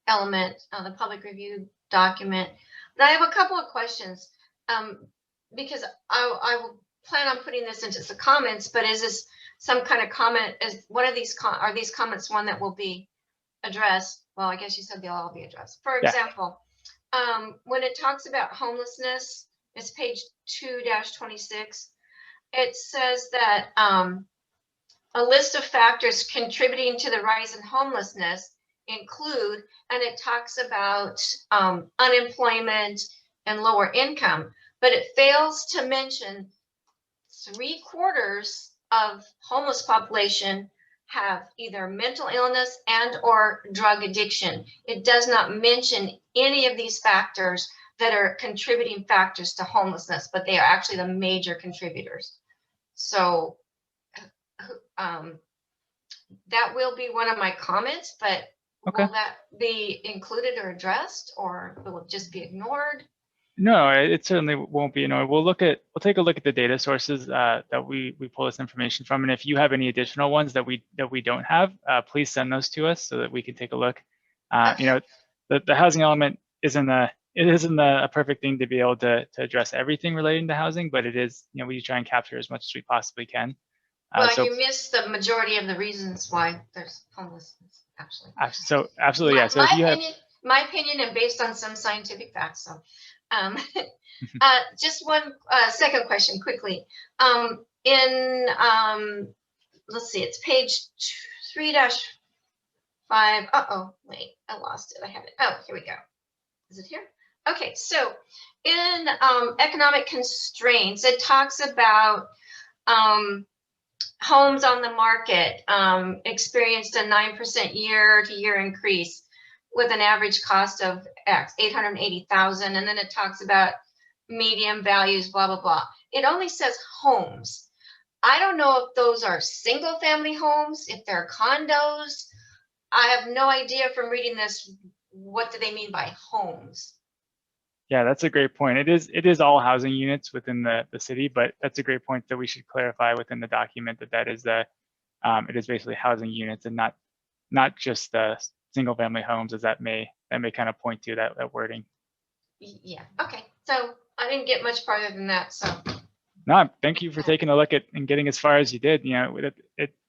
element, the public review document. But I have a couple of questions because I will plan on putting this into the comments, but is this some kind of comment? Is one of these, are these comments one that will be addressed? Well, I guess you said they'll all be addressed. For example, when it talks about homelessness, it's page 2-26. It says that a list of factors contributing to the rise in homelessness include, and it talks about unemployment and lower income, but it fails to mention 3/4 of homeless population have either mental illness and or drug addiction. It does not mention any of these factors that are contributing factors to homelessness, but they are actually the major contributors. So that will be one of my comments, but will that be included or addressed, or will it just be ignored? No, it certainly won't be ignored. We'll take a look at the data sources that we pull this information from, and if you have any additional ones that we don't have, please send those to us so that we can take a look. You know, the housing element isn't a perfect thing to be able to address everything relating to housing, but it is, you know, we try and capture as much as we possibly can. Well, you missed the majority of the reasons why there's homelessness, actually. So absolutely, yeah. So my opinion, and based on some scientific facts. So, just one second question, quickly. Let's see, it's page 3-5. Wait, I lost it. I had it. Oh, here we go. Is it here? Okay, so in economic constraints, it talks about homes on the market experienced a 9% year-to-year increase with an average cost of X, 880,000, and then it talks about median values, blah, blah, blah. It only says homes. I don't know if those are single-family homes, if they're condos. I have no idea from reading this, what do they mean by homes? Yeah, that's a great point. It is all housing units within the city, but that's a great point that we should clarify within the document that is it is basically housing units and not just the single family homes, as that may kind of point to that wording. Yeah. Okay. So I didn't get much farther than that. So. No, thank you for taking a look at and getting as far as you did. You know,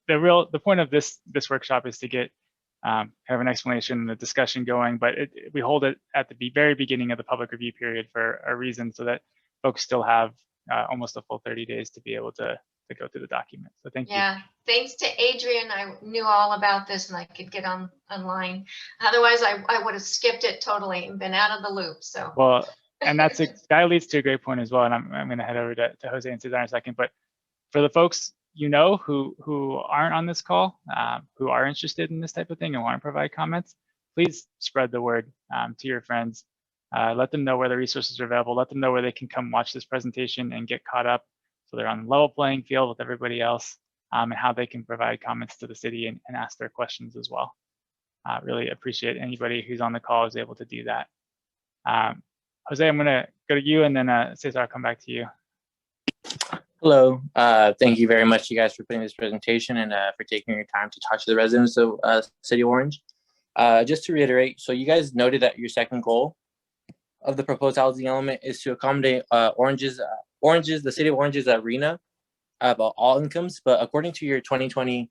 the point of this workshop is to get kind of an explanation and a discussion going, but we hold it at the very beginning of the public review period for a reason, so that folks still have almost a full 30 days to be able to go through the document. So thank you. Yeah, thanks to Adrian, I knew all about this and I could get online. Otherwise, I would have skipped it totally and been out of the loop. So well, and that leads to a great point as well. And I'm going to head over to Jose and Cesar in a second. But for the folks who aren't on this call, who are interested in this type of thing and want to provide comments, please spread the word to your friends. Let them know where the resources are available. Let them know where they can come watch this presentation and get caught up, so they're on a level playing field with everybody else, and how they can provide comments to the city and ask their questions as well. really appreciate anybody who's on the call is able to do that. Jose, I'm going to go to you, and then Cesar, I'll come back to you. Hello. Thank you very much, you guys, for putting this presentation and for taking your time to talk to the residents of City of Orange. Just to reiterate, so you guys noted that your second goal of the proposed housing element is to accommodate the City of Orange's arena about all incomes. But according to your 2020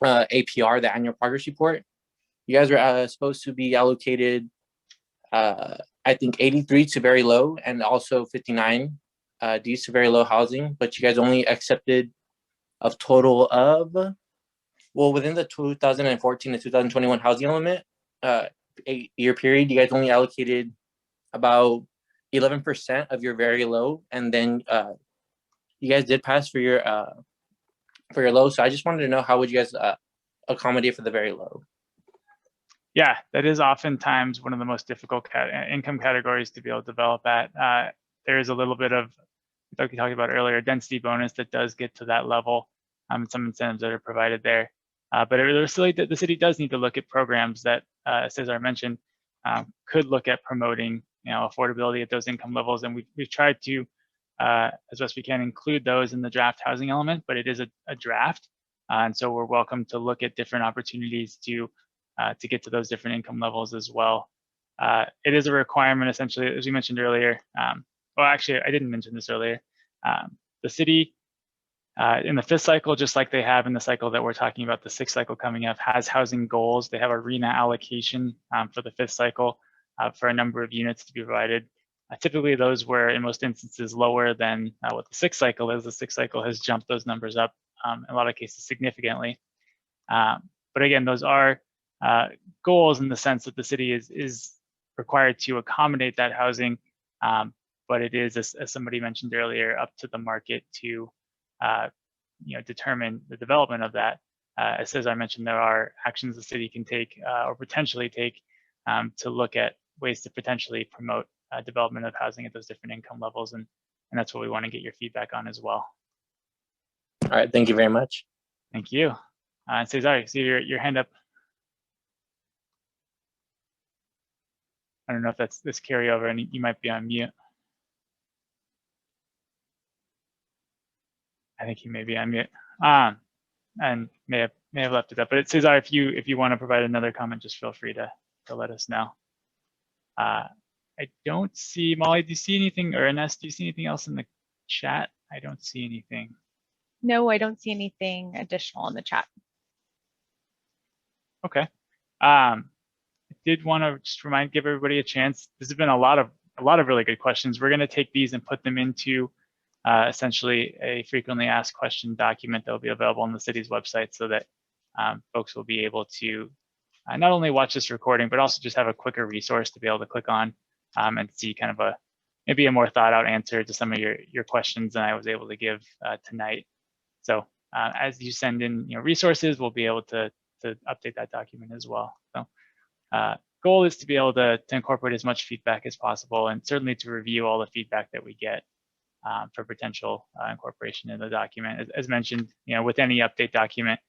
APR, the annual progress report, you guys were supposed to be allocated, I think 83 to very low and also 59 Ds to very low housing, but you guys only accepted a total of, well, within the 2014 to 2021 housing element 8-year period, you guys only allocated about 11% of your very low, and then you guys did pass for your low. So I just wanted to know, how would you guys accommodate for the very low? Yeah, that is oftentimes one of the most difficult income categories to be able to develop at. There is a little bit of, like we talked about earlier, density bonus that does get to that level, and some incentives that are provided there. But the city does need to look at programs that, Cesar mentioned, could look at promoting, affordability at those income levels, and we've tried to, as best we can, include those in the draft housing element. But it is a draft, and so we're welcome to look at different opportunities to get to those different income levels as well. It is a requirement, essentially, as we mentioned earlier. Well, actually, I didn't mention this earlier. The city, in the 5th cycle, just like they have in the cycle that we're talking about, the 6th cycle coming up, has housing goals. They have arena allocation for the 5th cycle for a number of units to be provided. Typically, those were, in most instances, lower than what the 6th cycle is. The 6th cycle has jumped those numbers up, in a lot of cases, significantly. But again, those are goals in the sense that the city is required to accommodate that housing, but it is, as somebody mentioned earlier, up to the market to determine the development of that. As Cesar mentioned, there are actions the city can take or potentially take to look at ways to potentially promote development of housing at those different income levels, and that's what we want to get your feedback on as well. All right, thank you very much. Thank you. Cesar, I see your hand up. I don't know if that's this carryover, and you might be on mute. I think he may be on mute, and may have left it up. But Cesar, if you want to provide another comment, just feel free to let us know. I don't see, Molly, do you see anything, or Ines, do you see anything else in the chat? I don't see anything. No, I don't see anything additional in the chat. Okay. I did want to just give everybody a chance. This has been a lot of really good questions. We're going to take these and put them into essentially a frequently asked question document that will be available on the city's website, so that folks will be able to not only watch this recording, but also just have a quicker resource to be able to click on and see kind of maybe a more thought out answer to some of your questions than I was able to give tonight. So as you send in resources, we'll be able to update that document as well. So goal is to be able to incorporate as much feedback as possible, and certainly to review all the feedback that we get for potential incorporation in the document. As mentioned, with any update document,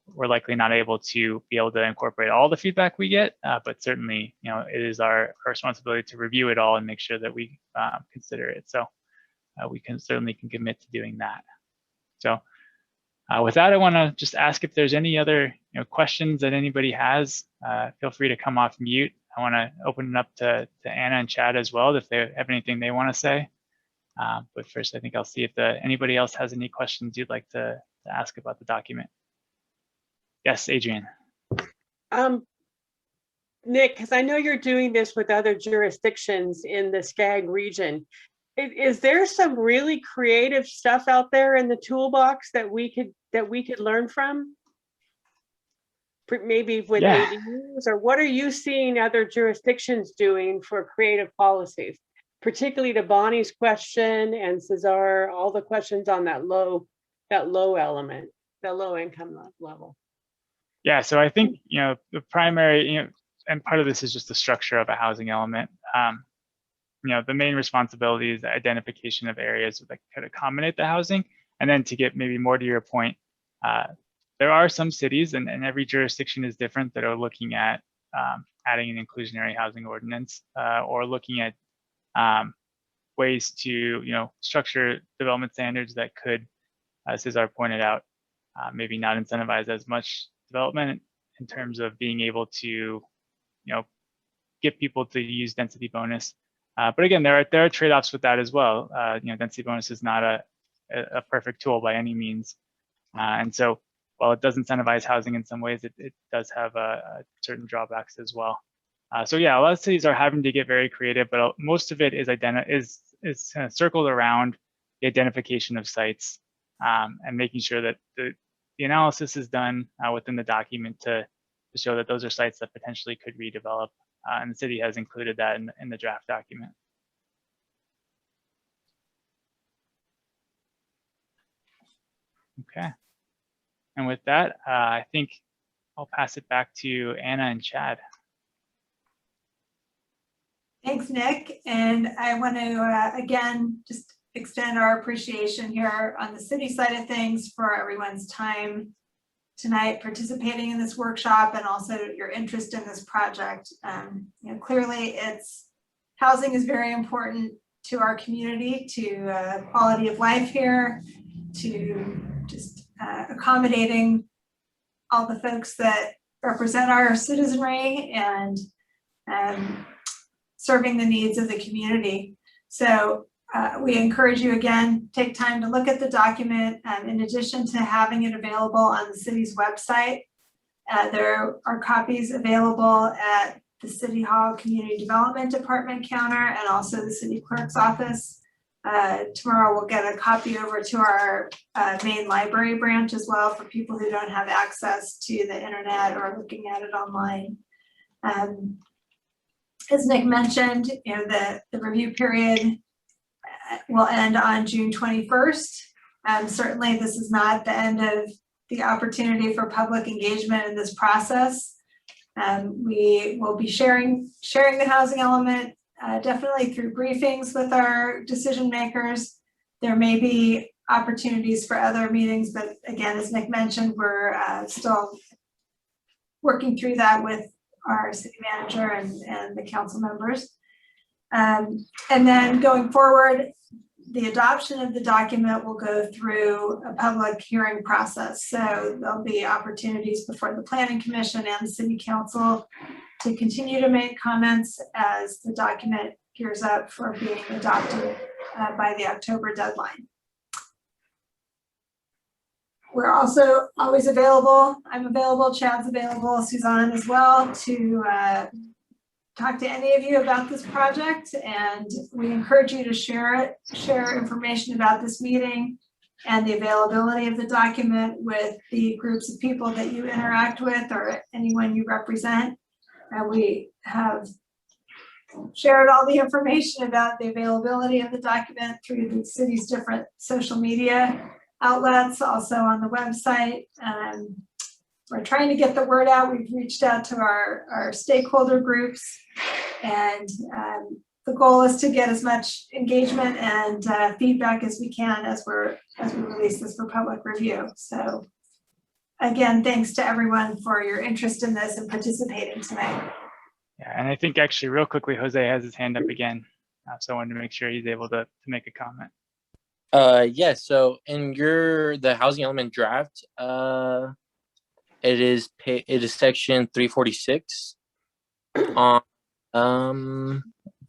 we're likely not able to incorporate all the feedback we get, but certainly, it is our responsibility to review it all and make sure that we consider it. So we certainly can commit to doing that. So with that, I want to just ask if there's any other questions that anybody has. Feel free to come off mute. I want to open it up to Anna and Chad as well if they have anything they want to say. But first, I think I'll see if anybody else has any questions you'd like to ask about the document. Yes, Adrian. Nick, because I know you're doing this with other jurisdictions in the SCAG region. Is there some really creative stuff out there in the toolbox that we could learn from? Maybe with ADUs, or what are you seeing other jurisdictions doing for creative policies? Particularly to Bonnie's question and Cesar, all the questions on that low element, that low income level. Yeah, so I think the primary, and part of this is just the structure of a housing element. The main responsibility is the identification of areas that could accommodate the housing, and then to get maybe more to your point, there are some cities, and every jurisdiction is different, that are looking at adding an inclusionary housing ordinance, or looking at ways to, structure development standards that could, as Cesar pointed out, maybe not incentivize as much development in terms of being able to, get people to use density bonus. But again, there are trade-offs with that as well. Density bonus is not a perfect tool by any means. And so while it does incentivize housing in some ways, it does have certain drawbacks as well. So yeah, a lot of cities are having to get very creative, but most of it is kind of circled around the identification of sites, and making sure that the analysis is done within the document to show that those are sites that potentially could redevelop. And the city has included that in the draft document. Okay. And with that, I think I'll pass it back to Anna and Chad. Thanks, Nick. And I want to, again, just extend our appreciation here on the city side of things for everyone's time tonight participating in this workshop, and also your interest in this project. Clearly housing is very important to our community, to quality of life here, to just accommodating all the folks that represent our citizenry, and serving the needs of the community. So we encourage you, again, take time to look at the document. In addition to having it available on the city's website, there are copies available at the City Hall Community Development Department counter, and also the city clerk's office. Tomorrow we'll get a copy over to our main library branch as well, for people who don't have access to the internet or looking at it online. As Nick mentioned, the review period will end on June 21st. Certainly this is not the end of the opportunity for public engagement in this process. We will be sharing the housing element definitely through briefings with our decision makers. There may be opportunities for other meetings, but again, as Nick mentioned, we're still working through that with our city manager and the council members. And then going forward, the adoption of the document will go through a public hearing process. So there'll be opportunities before the Planning Commission and the City Council to continue to make comments as the document gears up for being adopted by the October deadline. We're also always available. I'm available, Chad's available, Suzanne as well, to talk to any of you about this project, and we encourage you to share information about this meeting and the availability of the document with the groups of people that you interact with or anyone you represent. And we have shared all the information about the availability of the document through the city's different social media outlets, also on the website. We're trying to get the word out. We've reached out to our stakeholder groups, and the goal is to get as much engagement and feedback as we can as we release this for public review. So again, thanks to everyone for your interest in this and participating tonight. Yeah, and I think actually real quickly, Jose has his hand up again. So I wanted to make sure he's able to make a comment. Yes, so in the housing element draft, it is section 346.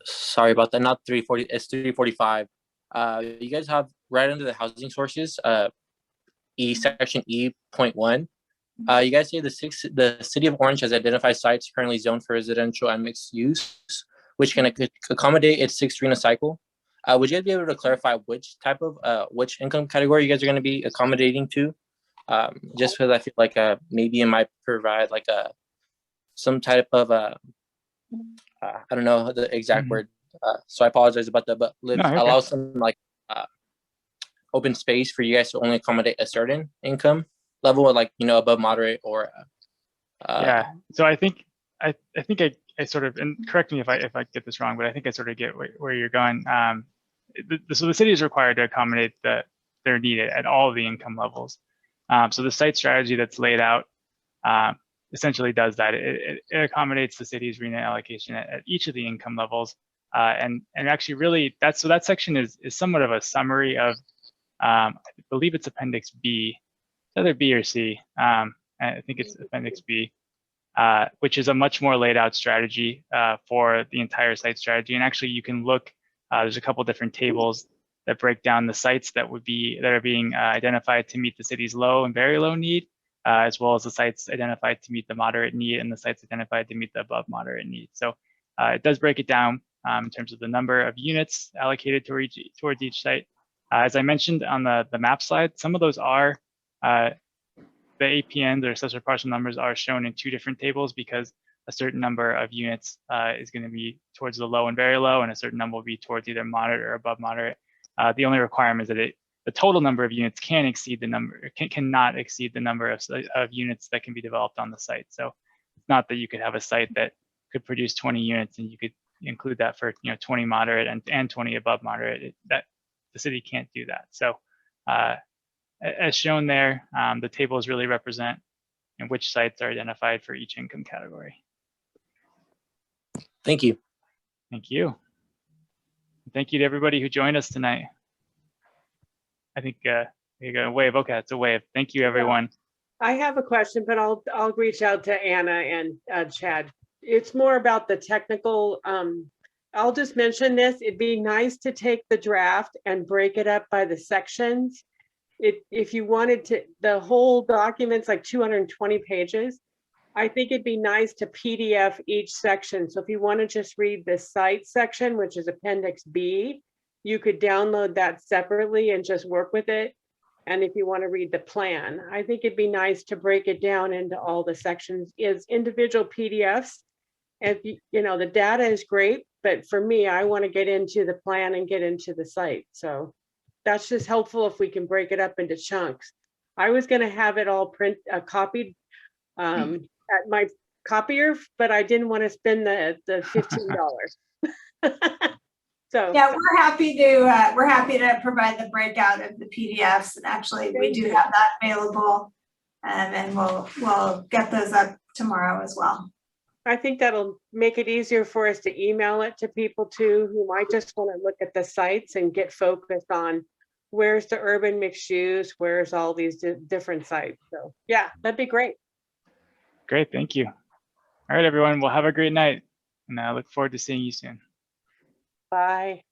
Sorry about that, not 340, it's 345. You guys have right under the housing sources, section E.1. You guys say the city of Orange has identified sites currently zoned for residential and mixed use, which can accommodate its 6th RHNA cycle. Would you guys be able to clarify which type of which income category you guys are going to be accommodating to? Just because I feel like maybe it might provide like some type of I don't know the exact word, so I apologize about that, but allow some like open space for you guys to only accommodate a certain income level, like above moderate or yeah. So I think I sort of, and correct me if I get this wrong, but I think I sort of get where you're going. So the city is required to accommodate their need at all of the income levels. So the site strategy that's laid out essentially does that. It accommodates the city's RENA allocation at each of the income levels. And actually really, so that section is somewhat of a summary of, I believe it's Appendix B, it's either B or C. I think it's Appendix B, which is a much more laid out strategy for the entire site strategy. And actually you can look, there's a couple different tables that break down the sites that are being identified to meet the city's low and very low need, as well as the sites identified to meet the moderate need and the sites identified to meet the above moderate need. So it does break it down in terms of the number of units allocated towards each site. As I mentioned on the map slide, some of those are, the APNs or accessory parcel numbers are shown in two different tables because a certain number of units is going to be towards the low and very low, and a certain number will be towards either moderate or above moderate. The only requirement is that the total number of units cannot exceed the number of units that can be developed on the site. So it's not that you could have a site that could produce 20 units and you could include that for 20 moderate and 20 above moderate. That the city can't do that. So as shown there, the tables really represent which sites are identified for each income category. Thank you. Thank you. Thank you to everybody who joined us tonight. I think you got a wave. Okay, it's a wave. Thank you, everyone. I have a question, but I'll reach out to Anna and Chad. It's more about the technical. I'll just mention this. It'd be nice to take the draft and break it up by the sections. If you wanted to, the whole document's like 220 pages. I think it'd be nice to PDF each section. So if you want to just read the site section, which is Appendix B, you could download that separately and just work with it. And if you want to read the plan, I think it'd be nice to break it down into all the sections as individual PDFs. And the data is great, but for me, I want to get into the plan and get into the site. So that's just helpful if we can break it up into chunks. I was going to have it all copied at my copier, but I didn't want to spend the $15. So yeah, we're happy to provide the breakout of the PDFs, and actually we do have that available, and we'll get those up tomorrow as well. I think that'll make it easier for us to email it to people too, who might just want to look at the sites and get focused on where's the urban mixed use, where's all these different sites. So yeah, that'd be great. Great, thank you. All right, everyone, well, have a great night, and I look forward to seeing you soon. Bye.